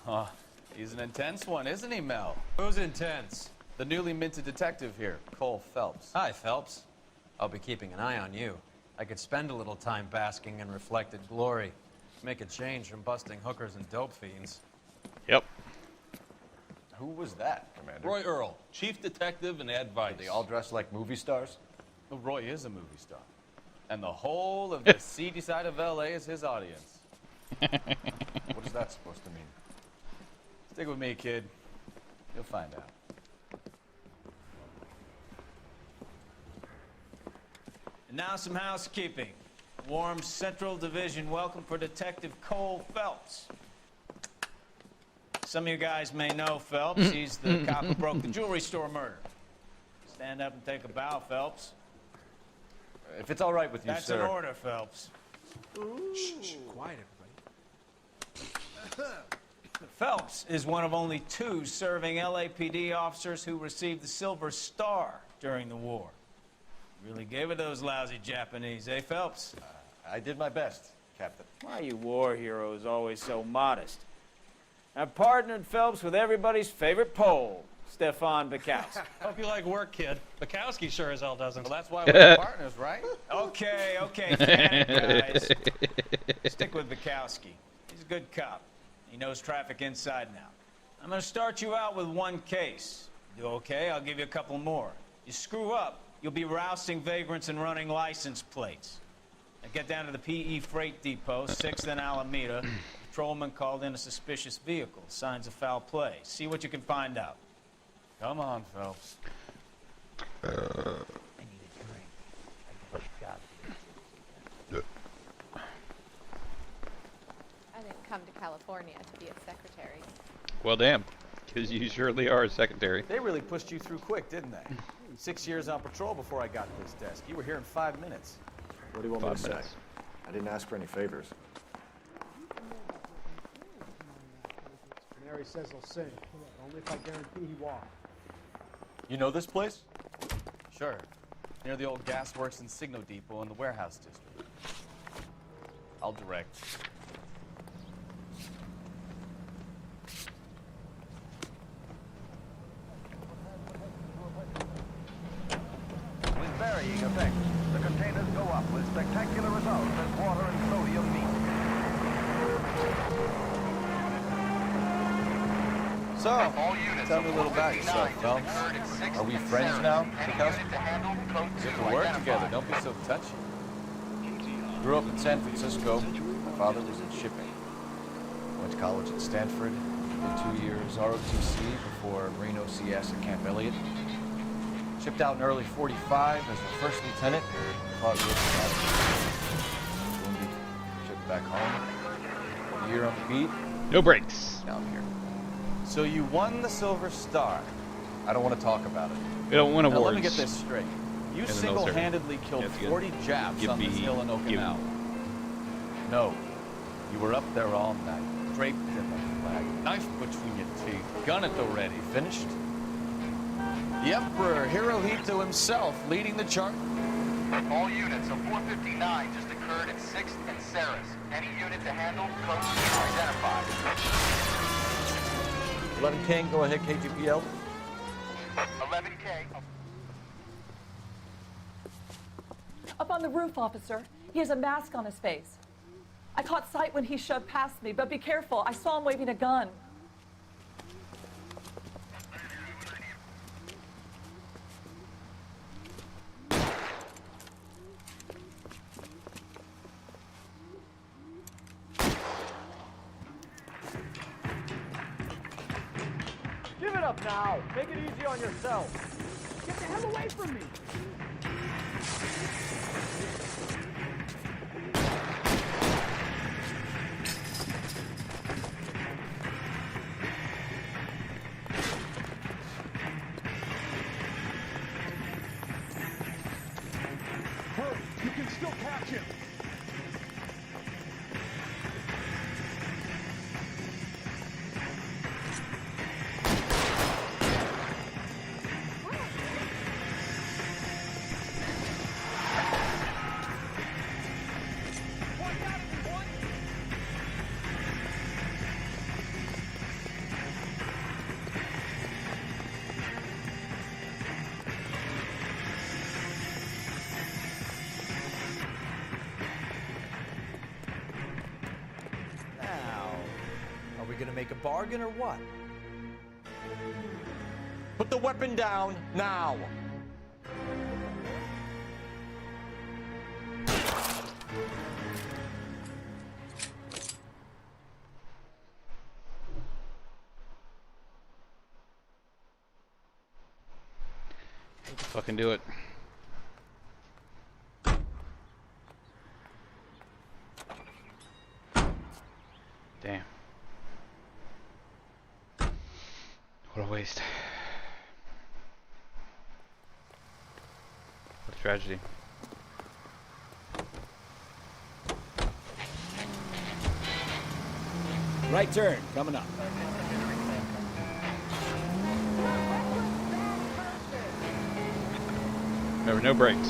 Oh, he's an intense one, isn't he, Mel? Who's intense? The newly minted detective here, Cole Phelps. Hi, Phelps. I'll be keeping an eye on you. I could spend a little time basking in reflected glory. Make a change from busting hookers and dope fiends. Yep. Who was that, Commander? Roy Earl, chief detective and advice. They all dress like movie stars? Well, Roy is a movie star. And the whole of the seedy side of L.A. is his audience. What is that supposed to mean? Stick with me, kid. You'll find out. And now some housekeeping. Warm Central Division welcome for Detective Cole Phelps. Some of you guys may know Phelps. He's the cop who broke the jewelry store murder. Stand up and take a bow, Phelps. If it's all right with you, That's sir. an order, Phelps. Shh, quiet, everybody. Phelps is one of only 2 serving LAPD officers who received the Silver Star during the war. Really gave it those lousy Japanese, eh, Phelps? I did my best, Captain. Why are you war heroes always so modest? I've partnered Phelps with everybody's favorite Pole, Stefan Bukowski. Hope you like work, kid. Bukowski sure as hell doesn't. Well, that's why we're partners, right? Okay, panic, guys. Stick with Bukowski. He's a good cop. He knows traffic inside and out. I'm going to start you out with 1 case. You do okay? I'll give you a couple more. You screw up, you'll be rousting vagrants and running license plates. Now get down to the PE Freight Depot, 6th and Alameda. A patrolman called in a suspicious vehicle. Signs of foul play. See what you can find out. Come on, Phelps. I need a drink. I got I didn't come to California to be a secretary. Well, damn. Because you surely are a secretary. They really pushed you through quick, didn't they? 6 years on patrol before I got to this desk. You were here in 5 minutes. What do you want me to 5 say? minutes. I didn't ask for any favors. Mary says he'll sing. Only if I guarantee he walks. You know this place? Sure. Near the old gas works and Signo Depot in the warehouse district. I'll direct. With varying effects, the containers go up with spectacular results as water and sodium meet. So, tell me a little about yourself, Phelps. Are we friends now, Bukowski? We have to work together, don't be so touchy. Grew up in San Francisco. My father was in shipping. Went to college at Stanford. Did 2 years ROTC before Marine OCS at Camp Elliott. Shipped out in early 45 as a first lieutenant. Fought with wounded. Shipped back home. A year on the beat. No breaks. Now I'm here. So you won the Silver Star. I don't want to talk about it. We don't want Now, awards. let me get this straight. You in the single-handedly military. killed That's good. 40 Japs Give on this me- hill in give- Okinawa. No. You were up there all night, draped in the flag, knife between your teeth, gun at the ready. Finished? The Emperor Hirohito himself leading the charge. All units, a 459 just occurred at 6th and Saris. Any unit to handle, code identified. 11 King, go ahead, KGPL. 11K. Up on the roof, officer. He has a mask on his face. I caught sight when he shoved past me, but be careful. I saw him waving a gun. Give it up now. Make it easy on yourself. Get the hell away from me. Hurry, you can still catch him. Now, are we gonna make a bargain or what? Put the weapon down now. fucking do it. Damn. What a waste. What a tragedy. Right turn, coming up. Remember, no brakes.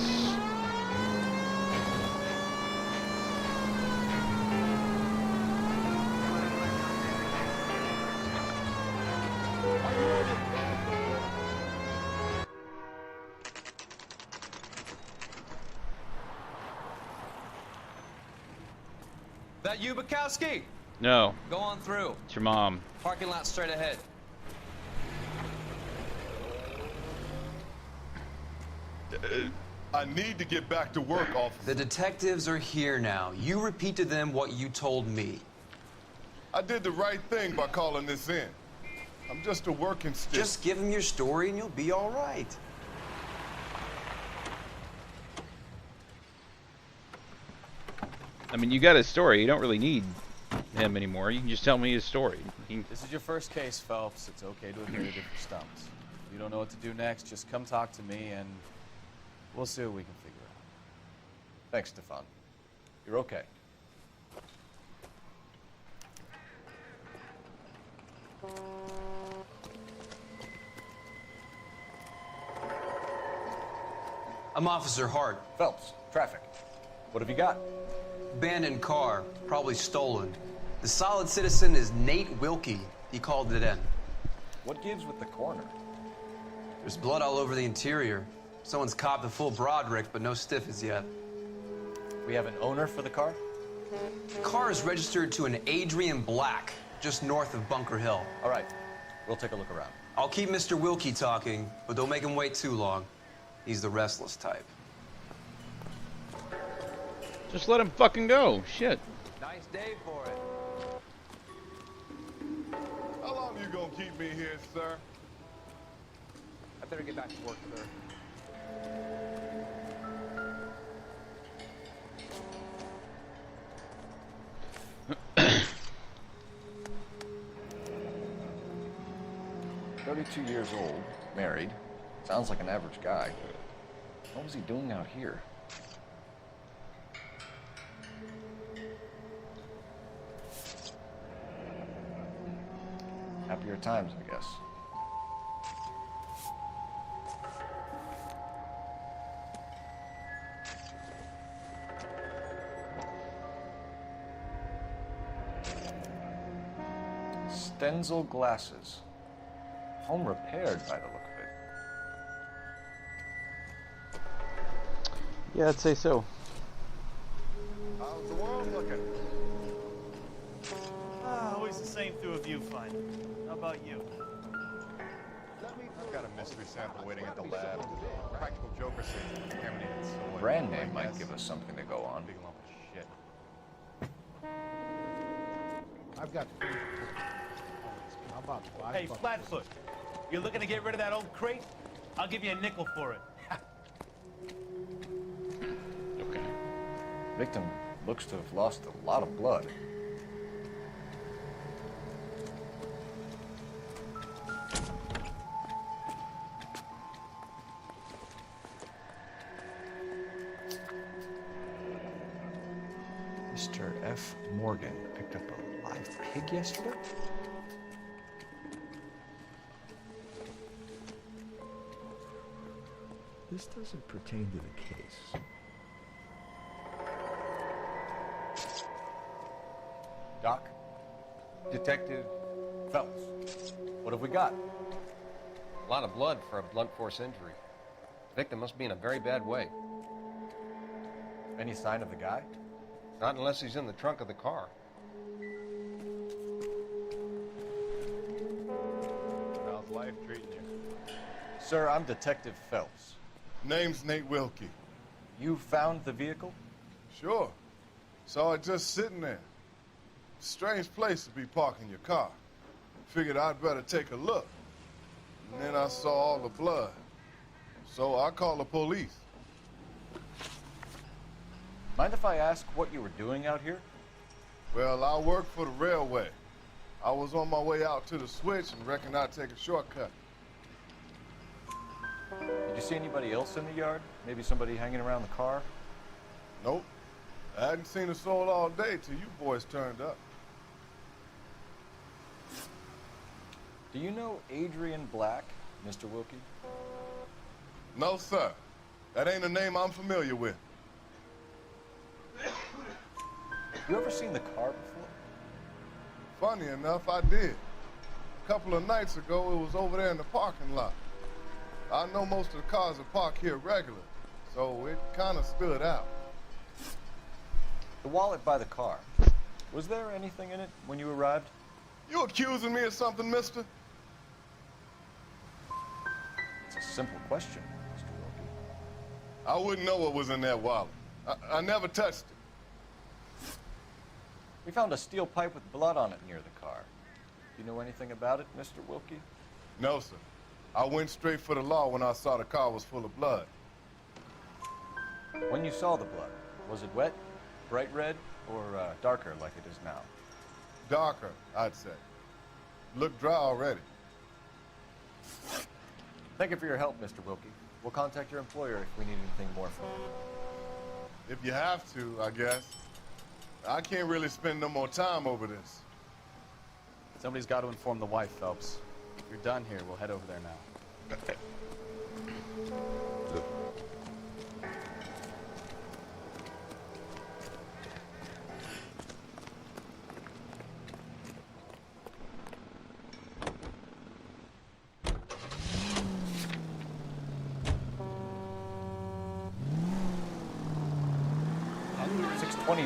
That you, Bukowski? No. Go on through. It's your mom. Parking lot straight ahead. I need to get back to work, officer. The detectives are here now. You repeat to them what you told me. I did the right thing by calling this in. I'm just a working stick. Just give them your story and you'll be all right. I mean, you got his story. You don't really need him anymore. You can just tell me his story. This is your first case, Phelps. It's okay to admit to different stumps. If you don't know what to do next, just come talk to me and we'll see what we can figure out. Thanks, Stefan. You're okay. I'm Officer Hart. Phelps, traffic. What have you got? Abandoned car, probably stolen. The solid citizen is Nate Wilkie. He called it in. What gives with the coroner? There's blood all over the interior. Someone's copped a full Broderick, but no stiff as yet. We have an owner for the car? The car is registered to an Adrian Black, just north of Bunker Hill. All right, we'll take a look around. I'll keep Mr. Wilkie talking, but don't make him wait too long. He's the restless type. Just let him fucking go. Shit. Nice day for it. How long you gonna keep me here, sir? I better get back to work, sir. "32 years old, married. Sounds like an average guy. What was he doing out here?" Happier times, I guess. Stenzel glasses. Home repaired by the look of it. Yeah, I'd say so. How's the world looking? Always the same through a viewfinder. How about you? I've got a mystery sample waiting at the lab. Practical Joker says it's contaminated soil. Brand name might give us something to go on. Big lump of shit. I've got. How about $5? Hey, Flatfoot, you're looking to get rid of that old crate? I'll give you a nickel for it. Okay. Victim looks to have lost a lot of blood. Mr. F. Morgan picked up a live pig yesterday? This doesn't pertain to the case. Doc? Detective Phelps. What have we got? A lot of blood for a blunt force injury. The victim must be in a very bad way. Any sign of the guy? Not unless he's in the trunk of the car. How's life treating you? Sir, I'm Detective Phelps. Name's Nate Wilkie. You found the vehicle? Sure. Saw it just sitting there. Strange place to be parking your car. Figured I'd better take a look. And then I saw all the blood. So I called the police. Mind if I ask what you were doing out here? Well, I work for the railway. I was on my way out to the switch and reckoned I'd take a shortcut. Did you see anybody else in the yard? Maybe somebody hanging around the car? Nope. I hadn't seen a soul all day till you boys turned up. Do you know Adrian Black, Mr. Wilkie? No, sir. That ain't a name I'm familiar with. You ever seen the car before? Funny enough, I did. A couple of nights ago, it was over there in the parking lot. I know most of the cars are parked here regular, so it kind of stood out. The wallet by the car. Was there anything in it when you arrived? You accusing me of something, mister? It's a simple question, Mr. Wilkie. I wouldn't know what was in that wallet. I never touched it. We found a steel pipe with blood on it near the car. Do you know anything about it, Mr. Wilkie? No, sir. I went straight for the law when I saw the car was full of blood. When you saw the blood, was it wet, bright red, or darker like it is now? Darker, I'd say. Looked dry already. Thank you for your help, Mr. Wilkie. We'll contact your employer if we need anything more from you. If you have to, I guess. I can't really spend no more time over this. Somebody's got to inform the wife, Phelps. If you're done here, we'll head over there now.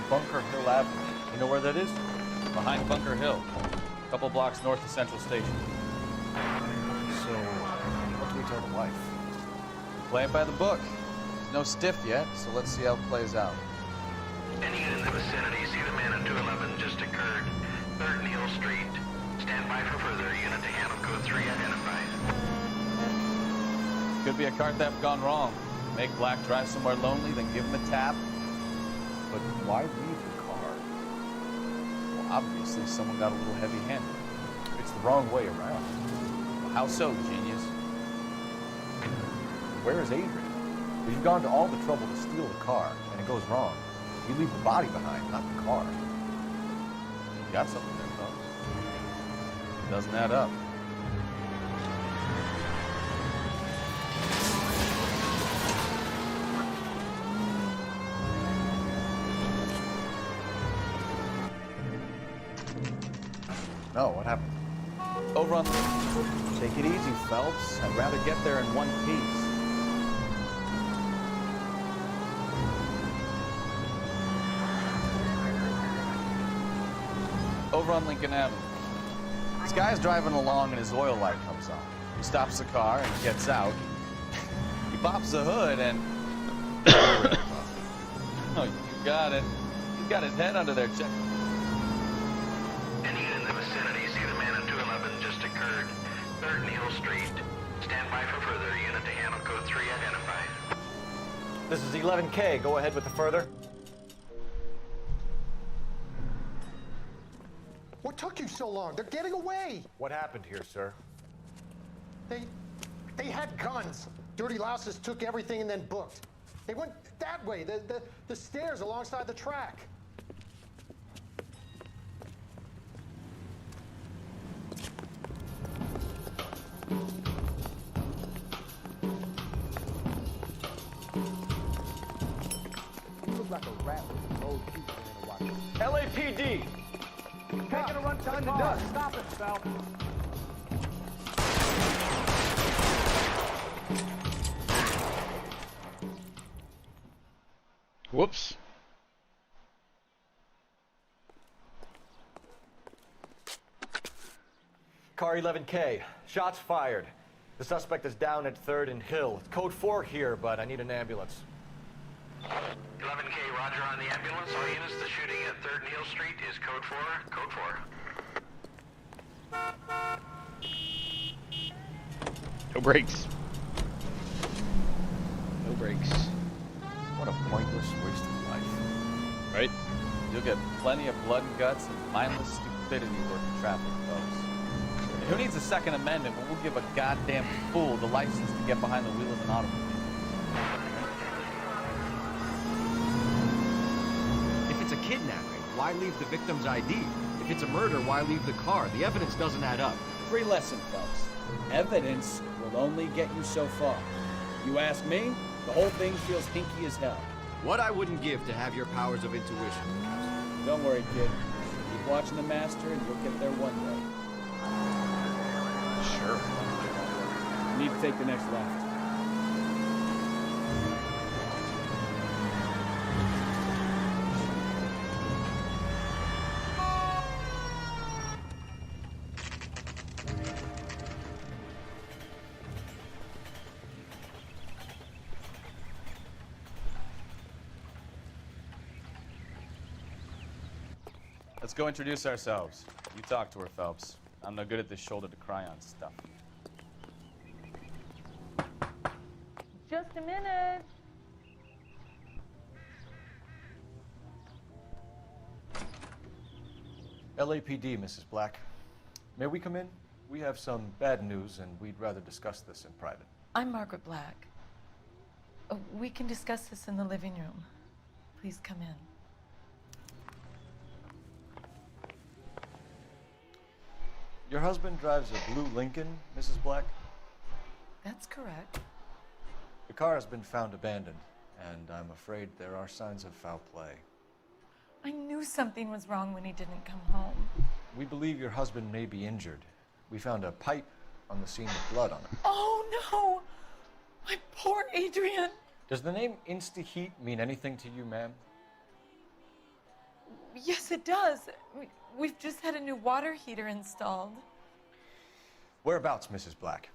Bunker Hill Avenue. You know where that is? Behind Bunker Hill, a couple blocks north of Central Station. So, what do we tell the wife? Play it by the book. There's no stiff yet, so let's see how it plays out. Any in the vicinity, see the man on 211 just occurred. 3rd Neal Street. Stand by for further. Unit to handle code 3 identified. Could be a car theft gone wrong. Make Black drive somewhere lonely, then give him a tap. But why leave the car? Well, obviously someone got a little heavy-handed. It's the wrong way around. Well, how so, genius? Where is Adrian? If you've gone to all the trouble to steal the car, and it goes wrong, you leave the body behind, not the car. You got something there, Phelps. It doesn't add up. No, what happened? Over on the... Take it easy, Phelps. I'd rather get there in one piece. Over on Lincoln Avenue. This guy's driving along and his oil light comes on. He stops the car and gets out. He pops the hood and... Oh, you got it. He's got his head under there checking. Occurred. 3rd Neal Street. Stand by for further. Unit to handle code 3 identified. This is 11K. Go ahead with the further. What took you so long? They're getting away. What happened here, sir? They had guns. Dirty louses took everything and then booked. They went that way, the stairs alongside the track. Like a rat with a gold tooth in a watch. LAPD! Taking a run time to dust. Stop it, Phelps. Whoops. Car 11K. Shots fired. The suspect is down at 3rd and Hill. It's code 4 here, but I need an ambulance. 11K, roger on the ambulance. All units, the shooting at 3rd Neal Street is code 4. Code 4. No brakes. brakes. What a pointless waste of life. Right? You'll get plenty of blood and guts and mindless stupidity working traffic, folks. Who needs a Second Amendment when we'll give a goddamn fool the license to get behind the wheel of an automobile? If it's a kidnapping, why leave the victim's ID? If it's a murder, why leave the car? The evidence doesn't add up. Free lesson, folks. Evidence will only get you so far. You ask me, the whole thing feels hinky as hell. What I wouldn't give to have your powers of intuition. Don't worry, kid. Keep watching the master and you'll get there one day. Sure. You need to take the next left. Let's go introduce ourselves. You talk to her, Phelps. I'm no good at this shoulder to cry on stuff. Just a minute. LAPD, Mrs. Black. May we come in? We have some bad news, and we'd rather discuss this in private. I'm Margaret Black. We can discuss this in the living room. Please come in. Your husband drives a blue Lincoln, Mrs. Black? That's correct. The car has been found abandoned, and I'm afraid there are signs of foul play. I knew something was wrong when he didn't come home. We believe your husband may be injured. We found a pipe on the scene with blood on it. Oh, no! My poor Adrian! Does the name Insta-Heat mean anything to you, ma'am? Yes, it does. We've just had a new water heater installed. Whereabouts, Mrs. Black?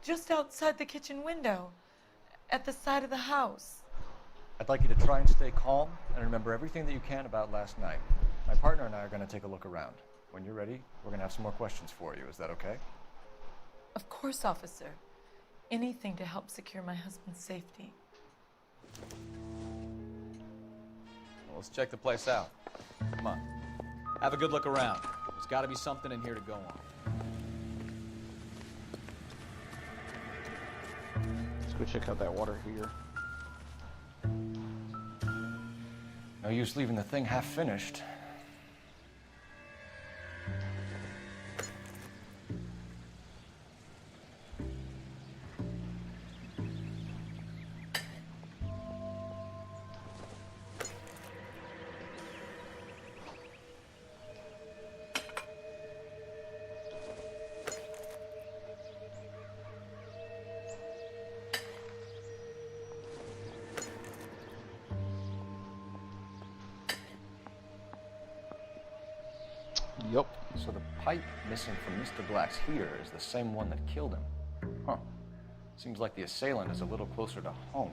Just outside the kitchen window, at the side of the house. I'd like you to try and stay calm and remember everything that you can about last night. My partner and I are going to take a look around. When you're ready, we're going to have some more questions for you. Is that okay? Of course, officer. Anything to help secure my husband's safety. Well, let's check the place out. Come on. Have a good look around. There's got to be something in here to go on. Let's go check out that water heater. No use leaving the thing half finished. Yup. So the pipe missing from Mr. Black's heater is the same one that killed him. Huh. Seems like the assailant is a little closer to home.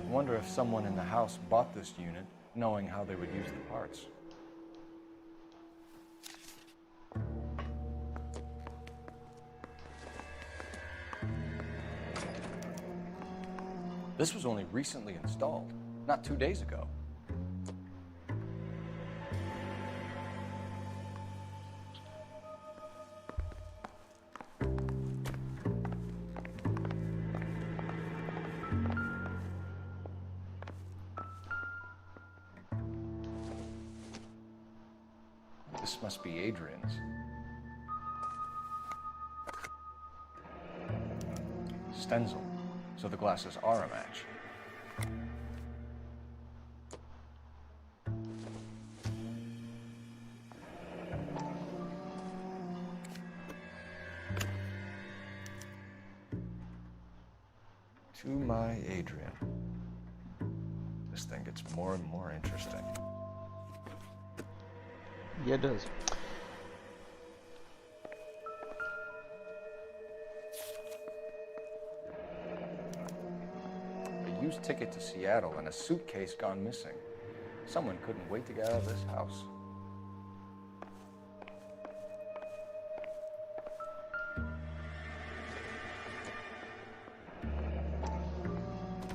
I wonder if someone in the house bought this unit knowing how they would use the parts. This was only recently installed, not 2 days ago. This must be Adrian's. Stencil, so the glasses are a match. To my Adrian. This thing gets more and more interesting. Yeah, it does. A used ticket to Seattle and a suitcase gone missing. Someone couldn't wait to get out of this house.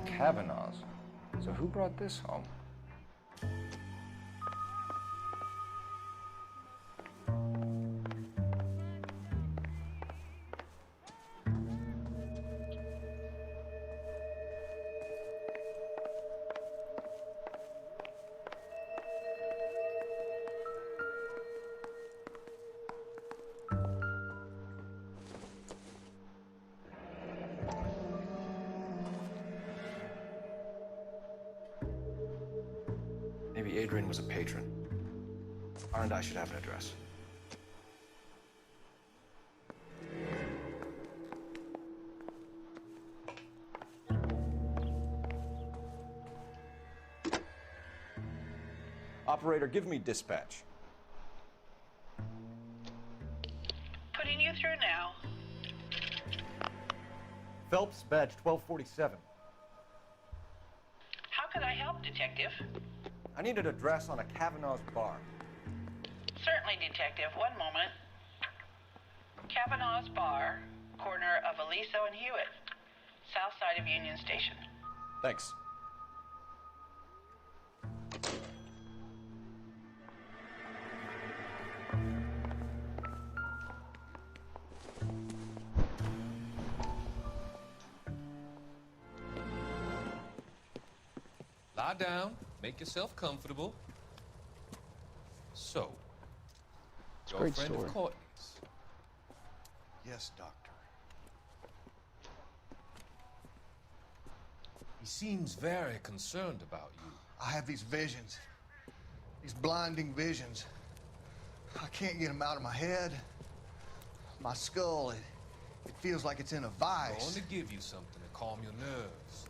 Kavanaugh's. So who brought this home? Maybe Adrian was a patron. R&I should have an address. Operator, give me dispatch. Putting you through now. Phelps, badge 1247. How can I help, Detective? I need an address on a Kavanaugh's bar. Certainly, Detective. One moment. Kavanaugh's Bar, corner of Aliso and Hewitt, south side of Union Station. Thanks. Lie down, make yourself comfortable. So, It's a great girlfriend story. of Courtney's. Yes, Doctor. He seems very concerned about you. I have these visions. These blinding visions. I can't get them out of my head. My skull, it feels like it's in a I'm vice. going to give you something to calm your nerves.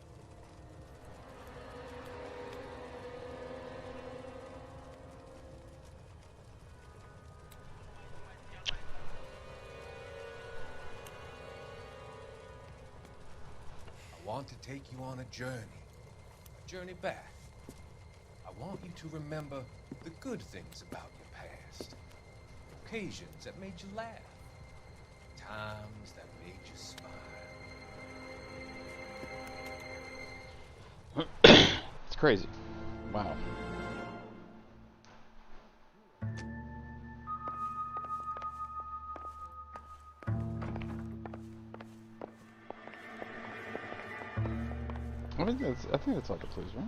I want to take you on a journey back. I want you to remember the good things about your past, occasions that made you laugh, times that made you smile. It's crazy. Wow. I think that's all the clues, right?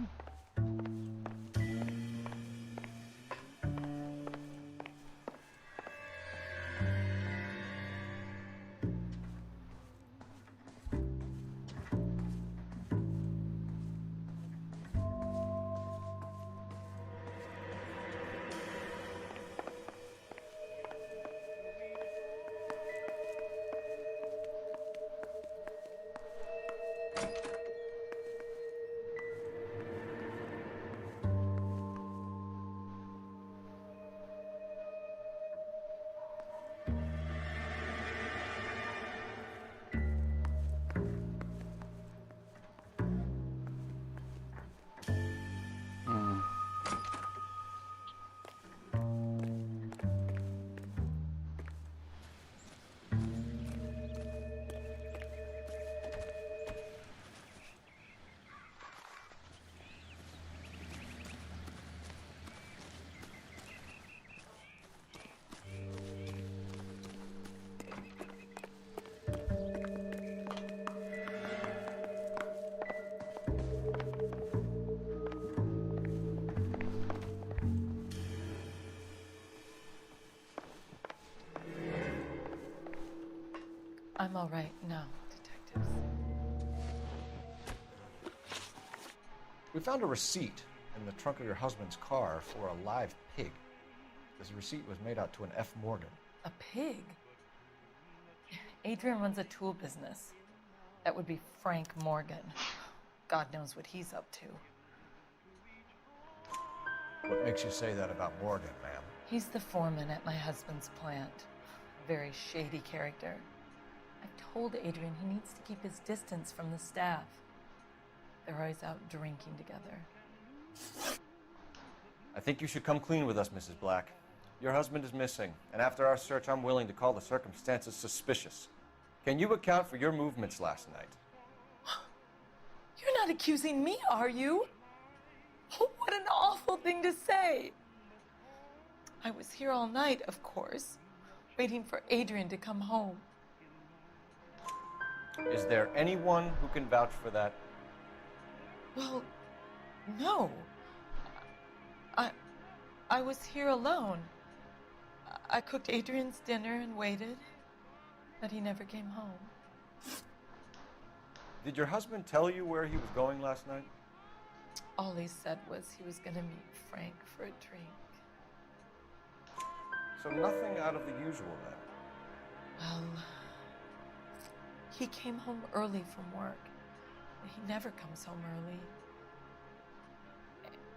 I'm all right now, detectives. We found a receipt in the trunk of your husband's car for a live pig. This receipt was made out to an F. Morgan. A pig? Adrian runs a tool business. That would be Frank Morgan. God knows what he's up to. What makes you say that about Morgan, ma'am? He's the foreman at my husband's plant. A very shady character. I've told Adrian he needs to keep his distance from the staff. They're always out drinking together. I think you should come clean with us, Mrs. Black. Your husband is missing, and after our search, I'm willing to call the circumstances suspicious. Can you account for your movements last night? You're not accusing me, are you? What an awful thing to say. I was here all night, of course, waiting for Adrian to come home. Is there anyone who can vouch for that? Well, no. I was here alone. I cooked Adrian's dinner and waited, but he never came home. Did your husband tell you where he was going last night? All he said was he was going to meet Frank for a drink. So nothing out of the usual then? Well, he came home early from work. He never comes home early.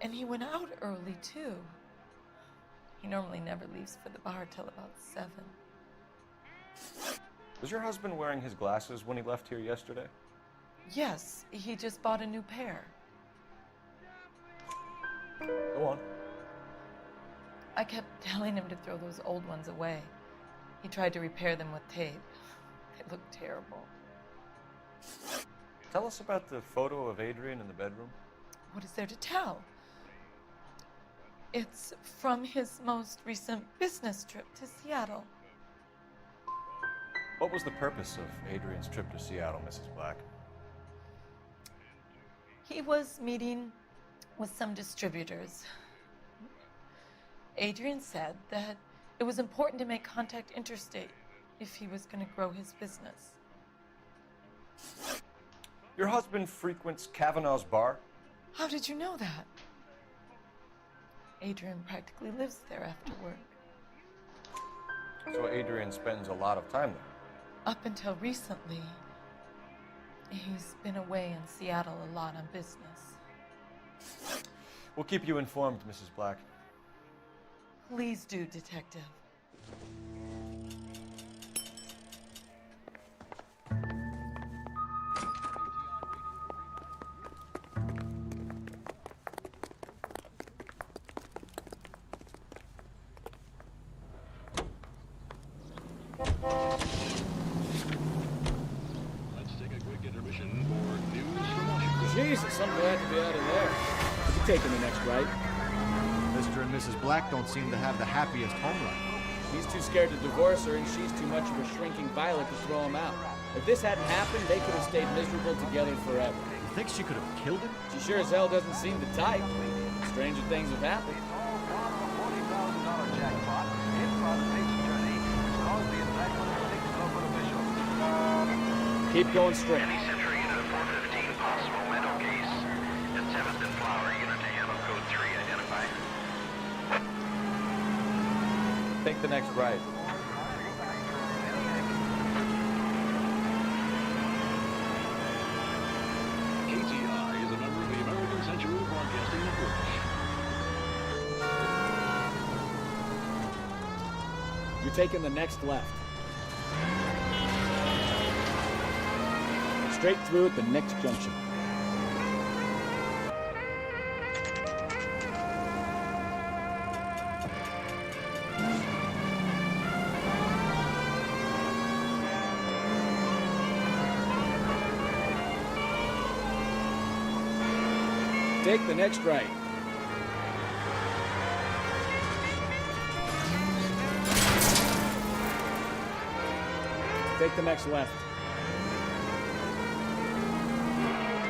And he went out early, too. He normally never leaves for the bar till about 7. Was your husband wearing his glasses when he left here yesterday? Yes, he just bought a new pair. Go on. I kept telling him to throw those old ones away. He tried to repair them with tape. They looked terrible. Tell us about the photo of Adrian in the bedroom. What is there to tell? It's from his most recent business trip to Seattle. What was the purpose of Adrian's trip to Seattle, Mrs. Black? He was meeting with some distributors. Adrian said that it was important to make contact interstate if he was going to grow his business. Your husband frequents Kavanaugh's bar? How did you know that? Adrian practically lives there after work. So Adrian spends a lot of time there? Up until recently, he's been away in Seattle a lot on business. We'll keep you informed, Mrs. Black. Please do, Detective. Let's take a quick intermission for news from Washington. Jesus, I'm glad to be out of there. You taking the next right? Mr. and Mrs. Black don't seem to have the happiest home life. He's too scared to divorce her, and she's too much of a shrinking violet to throw him out. If this hadn't happened, they could have stayed miserable together forever. You think she could have killed him? She sure as hell doesn't seem the type. Stranger things have happened. Keep going straight. Any Central Unit of 415, possible mental case. And 7th and Flower Unit to handle code 3 identified. Take the next right. KTI is a member of the American Century Broadcasting Network. You're taking the next left. Straight through at the next junction. Take the next right. Take the next left.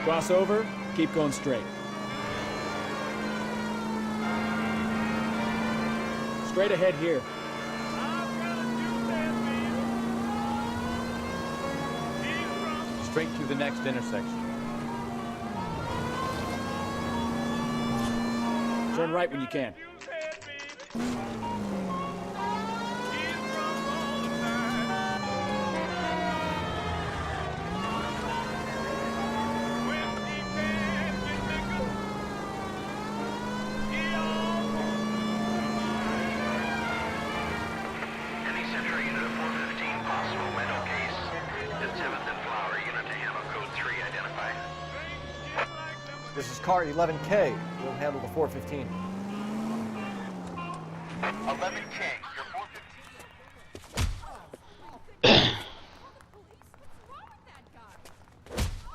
Cross over, keep going straight. Straight ahead here. Straight through the next intersection. Turn right when you can. This is car 11K. We'll handle the 415. 11K.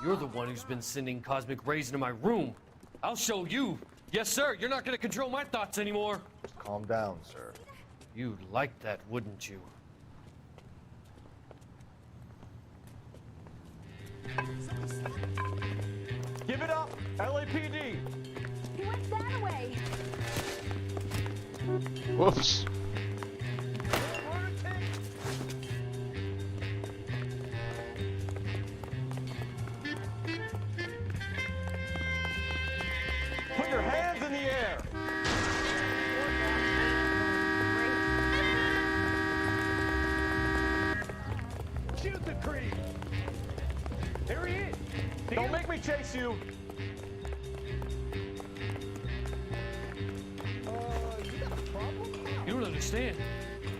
You're the one who's been sending cosmic rays into my room. I'll show you. Yes, sir. You're not gonna control my thoughts anymore. Just calm down, sir. You'd like that, wouldn't you? Give it up, LAPD. He went that way. Whoops. Put your hands in the air. Shoot the creep. There he is. Don't make me chase you. You got a problem? You don't understand.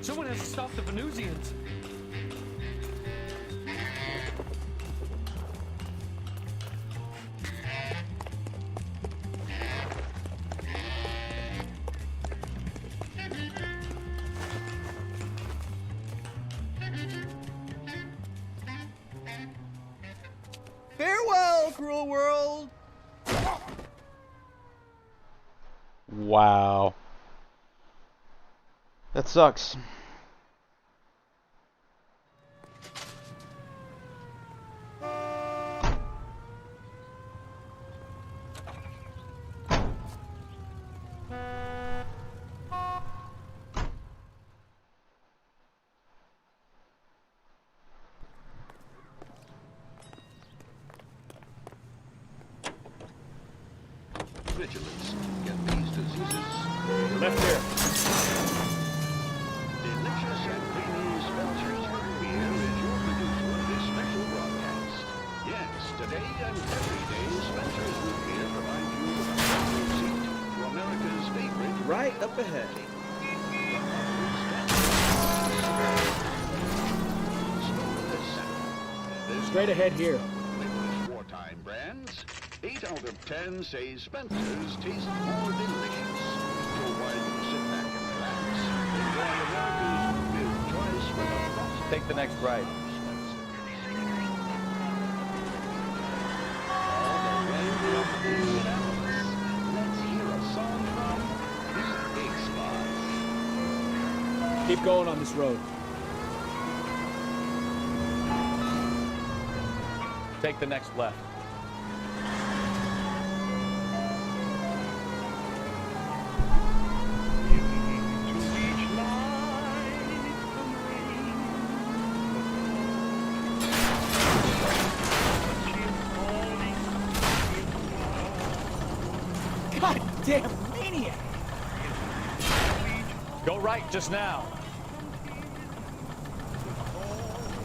Someone has to stop the Venusians. Farewell, cruel world. Wow. That sucks. Vigilance. Get these diseases. Left here. Delicious and creamy Spencer's Root Beer is your producer of this special broadcast. Yes, today and every day, Spencer's Root Beer provides you with a front seat to America's favorite. Right up ahead. Straight ahead here. Famous wartime brands. 8 out of 10 say Spencer's taste more delicious. So why don't you sit back and relax? Enjoy America's beer choice with a frosty. Take the next right. All the way up in Minneapolis. Let's hear a song from the Big Spots. Keep going on this road. Take the next left. Goddamn maniac! Go right just now.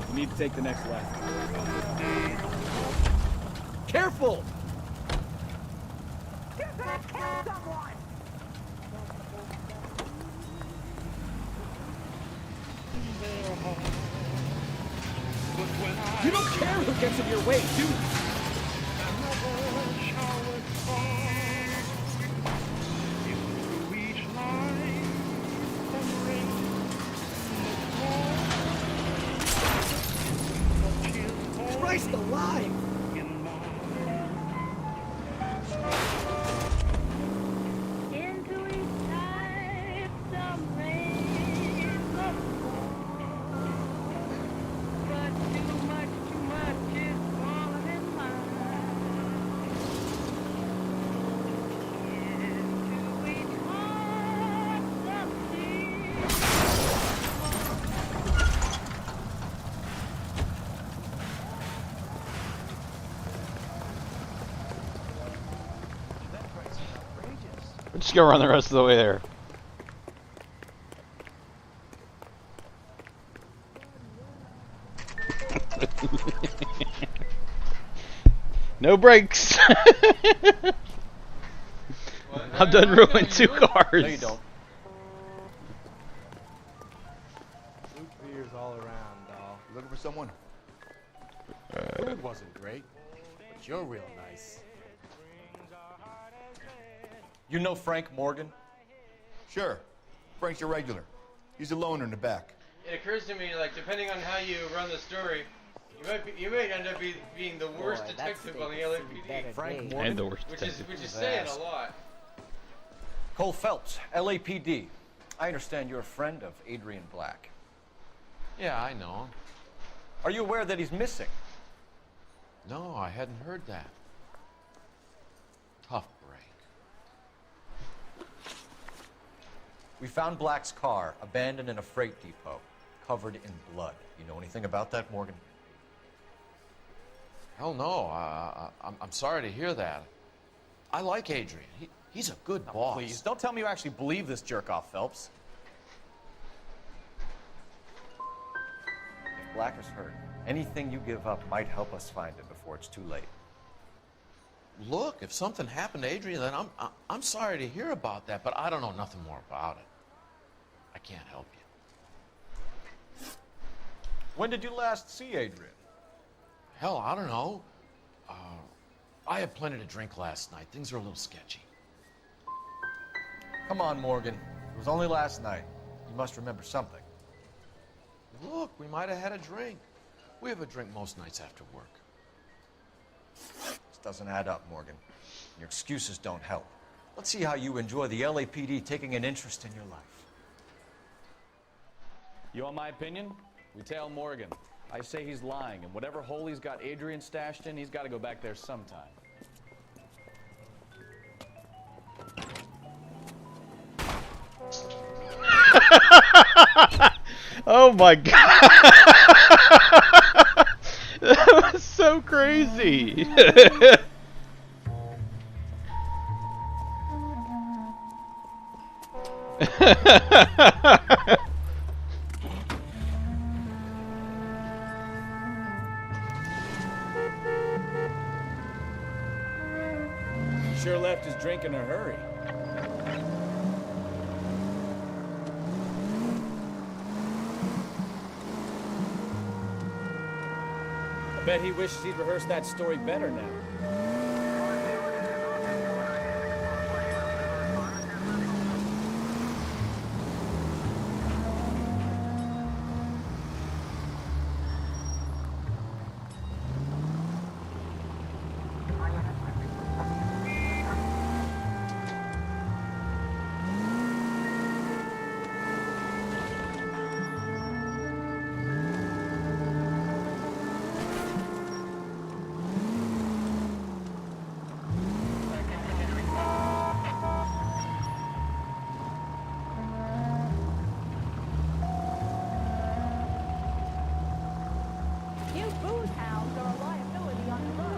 You need to take the next left. Careful! You don't care who gets in your way, do you? Christ alive! Just go run the rest of the way there. No brakes. I've done ruined 2 cars. No, you don't. Root beers all around, doll. You looking for someone? Food wasn't great, but you're real nice. You know Frank Morgan? Sure. Frank's your regular. He's a loner in the back. It occurs to me, like, depending on how you run the story, you might end up being the worst detective on the LAPD. Frank Morgan? And the worst which detective. is saying a lot. Cole Phelps, LAPD. I understand you're a friend of Adrian Black. Yeah, I know him. Are you aware that he's missing? No, I hadn't heard that. Tough break. We found Black's car abandoned in a freight depot, covered in blood. You know anything about that, Morgan? Hell no. I'm sorry to hear that. I like Adrian. He's a good boss. Please, don't tell me you actually believe this jerk-off, Phelps. If Black is hurt, anything you give up might help us find him before it's too late. Look, if something happened to Adrian, then I'm sorry to hear about that, but I don't know nothing more about it. I can't help you. When did you last see Adrian? Hell, I don't know. I had plenty to drink last night. Things are a little sketchy. Come on, Morgan. It was only last night. You must remember something. Look, we might have had a drink. We have a drink most nights after work. This doesn't add up, Morgan. Your excuses don't help. Let's see how you enjoy the LAPD taking an interest in your life. You want my opinion? We tail Morgan. I say he's lying, and whatever hole he's got Adrian stashed in, he's got to go back there sometime. Oh my god! That was so crazy! He sure left his drink in a hurry. I bet he wishes he'd rehearsed that story better now. You booze hounds are a liability on the road.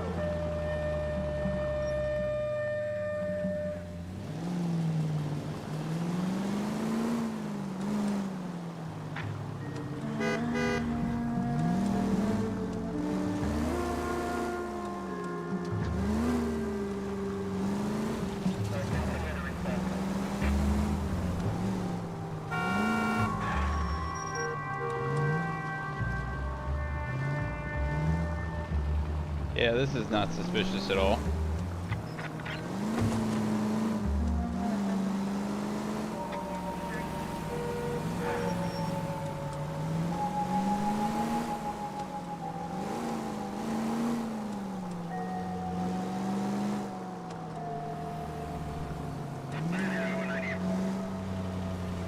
Yeah, this is not suspicious at all.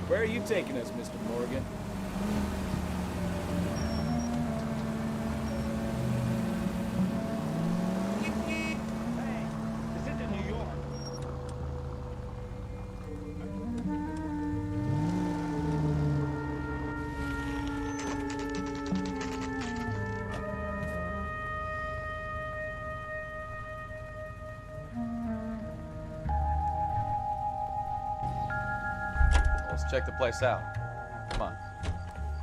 Where are you taking us, Mr. Morgan? Let's check the place out. Come on.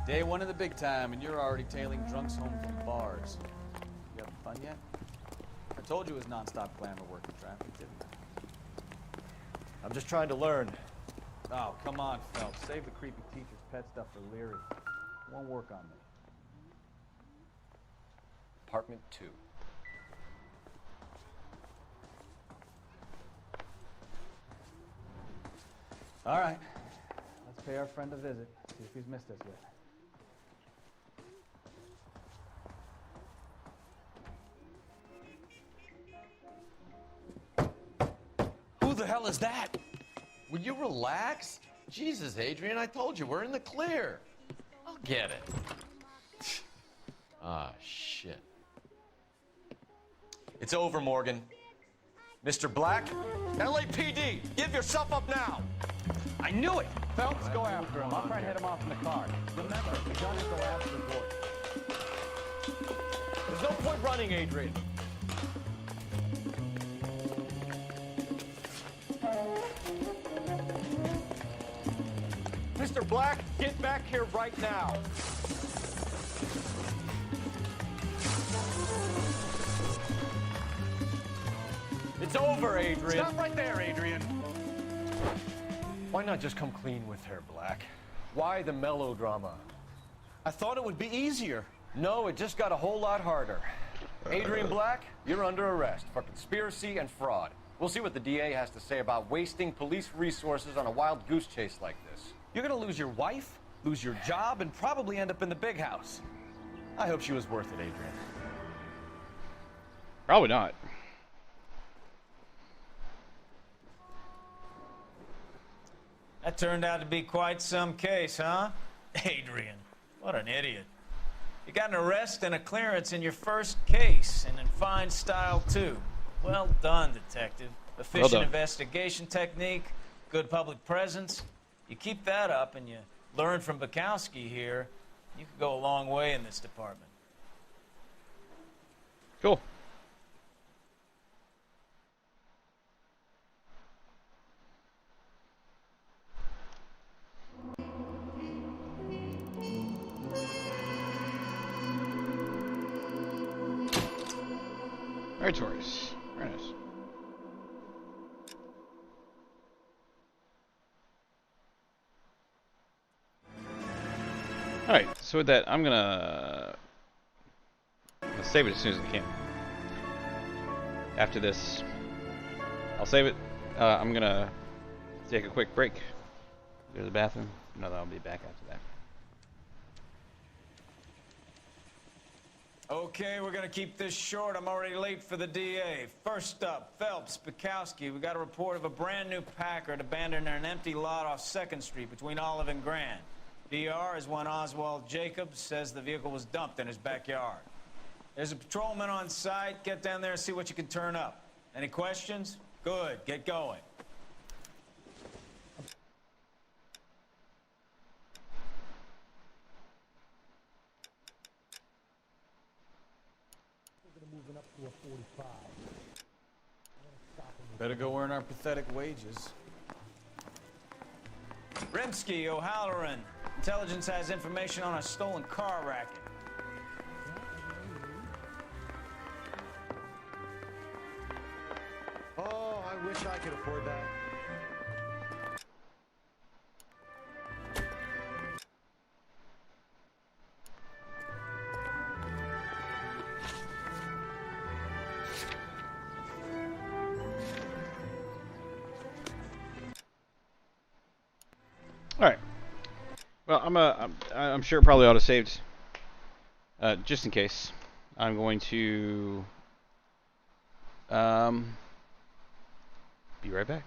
Day one in the big time, and you're already tailing drunks home from bars. You having fun yet? I told you it was non-stop glamour work in traffic, didn't I? I'm just trying to learn. Oh, come on, Phelps. Save the creepy teacher's pet stuff for Leary. Won't work on me. Apartment 2. All right. Let's pay our friend a visit. See if he's missed us yet. Who the hell is that? Will you relax? Jesus, Adrian, I told you, we're in the clear. I'll get it. Ah, shit. It's over, Morgan. Mr. Black, LAPD, give yourself up now. I knew it! Phelps, go after him. I'll try and head him off in the car. Remember, the gun is the last resort. There's no point running, Adrian. Mr. Black, get back here right now. It's over, Adrian. Stop right there, Adrian. Why not just come clean with her, Black? Why the melodrama? I thought it would be easier. No, it just got a whole lot harder. Adrian Black, you're under arrest for conspiracy and fraud. We'll see what the DA has to say about wasting police resources on a wild goose chase like this. You're gonna lose your wife, lose your job, and probably end up in the big house. I hope she was worth it, Adrian. Probably not. That turned out to be quite some case, huh? Adrian, what an idiot. You got an arrest and a clearance in your first case, and in fine style, too. Well done, detective. Efficient investigation technique, good public presence. You keep that up and you learn from Bukowski here, you could go a long way in this department. Cool. Very Taurus. Very nice. Alright, so with that, I'm gonna save it as soon as I can. After this, I'll save it. I'm gonna take a quick break. Go to the bathroom. No, I'll be back after that. Okay, we're gonna keep this short. I'm already late for the DA. First up, Phelps, Bukowski. We got a report of a brand new Packard abandoned in an empty lot off 2nd Street between Olive and Grand. DR is one Oswald Jacobs says the vehicle was dumped in his backyard. There's a patrolman on site. Get down there and see what you can turn up. Any questions? Good, get going. Better go earn our pathetic wages. Rimsky, O'Halloran. Intelligence has information on a stolen car racket. Oh, I wish I could afford that. All right. Well, I'm sure probably ought to saved. Just in case, I'm going to be right back.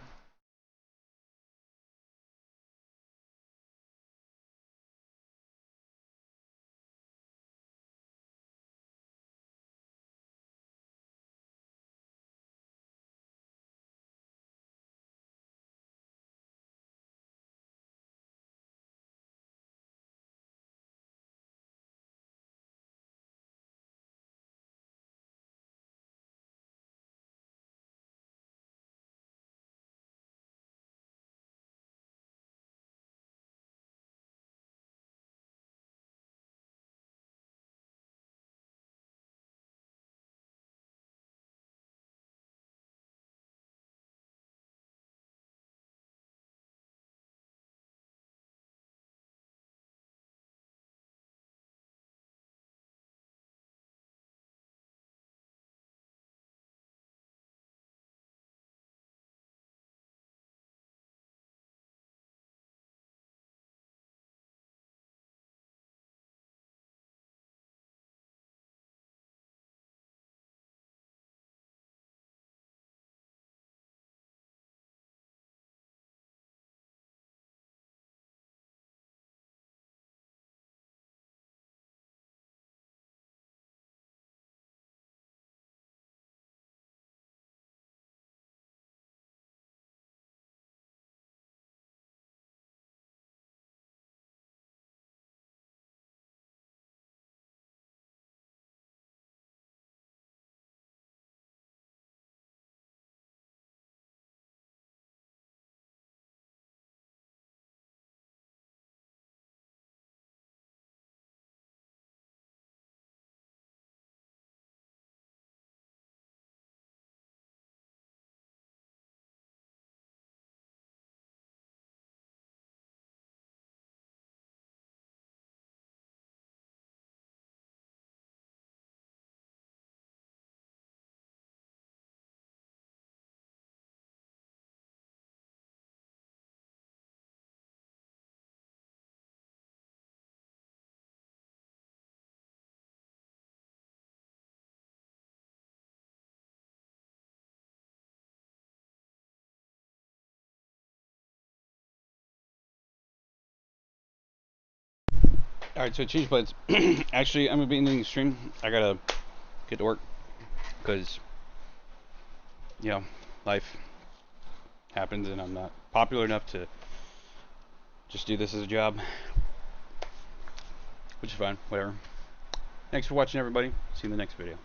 Alright, so change plans. Actually, I'm going to be ending the stream. I got to get to work. Because, you know, life happens and I'm not popular enough to just do this as a job. Which is fine. Whatever. Thanks for watching, everybody. See you in the next video.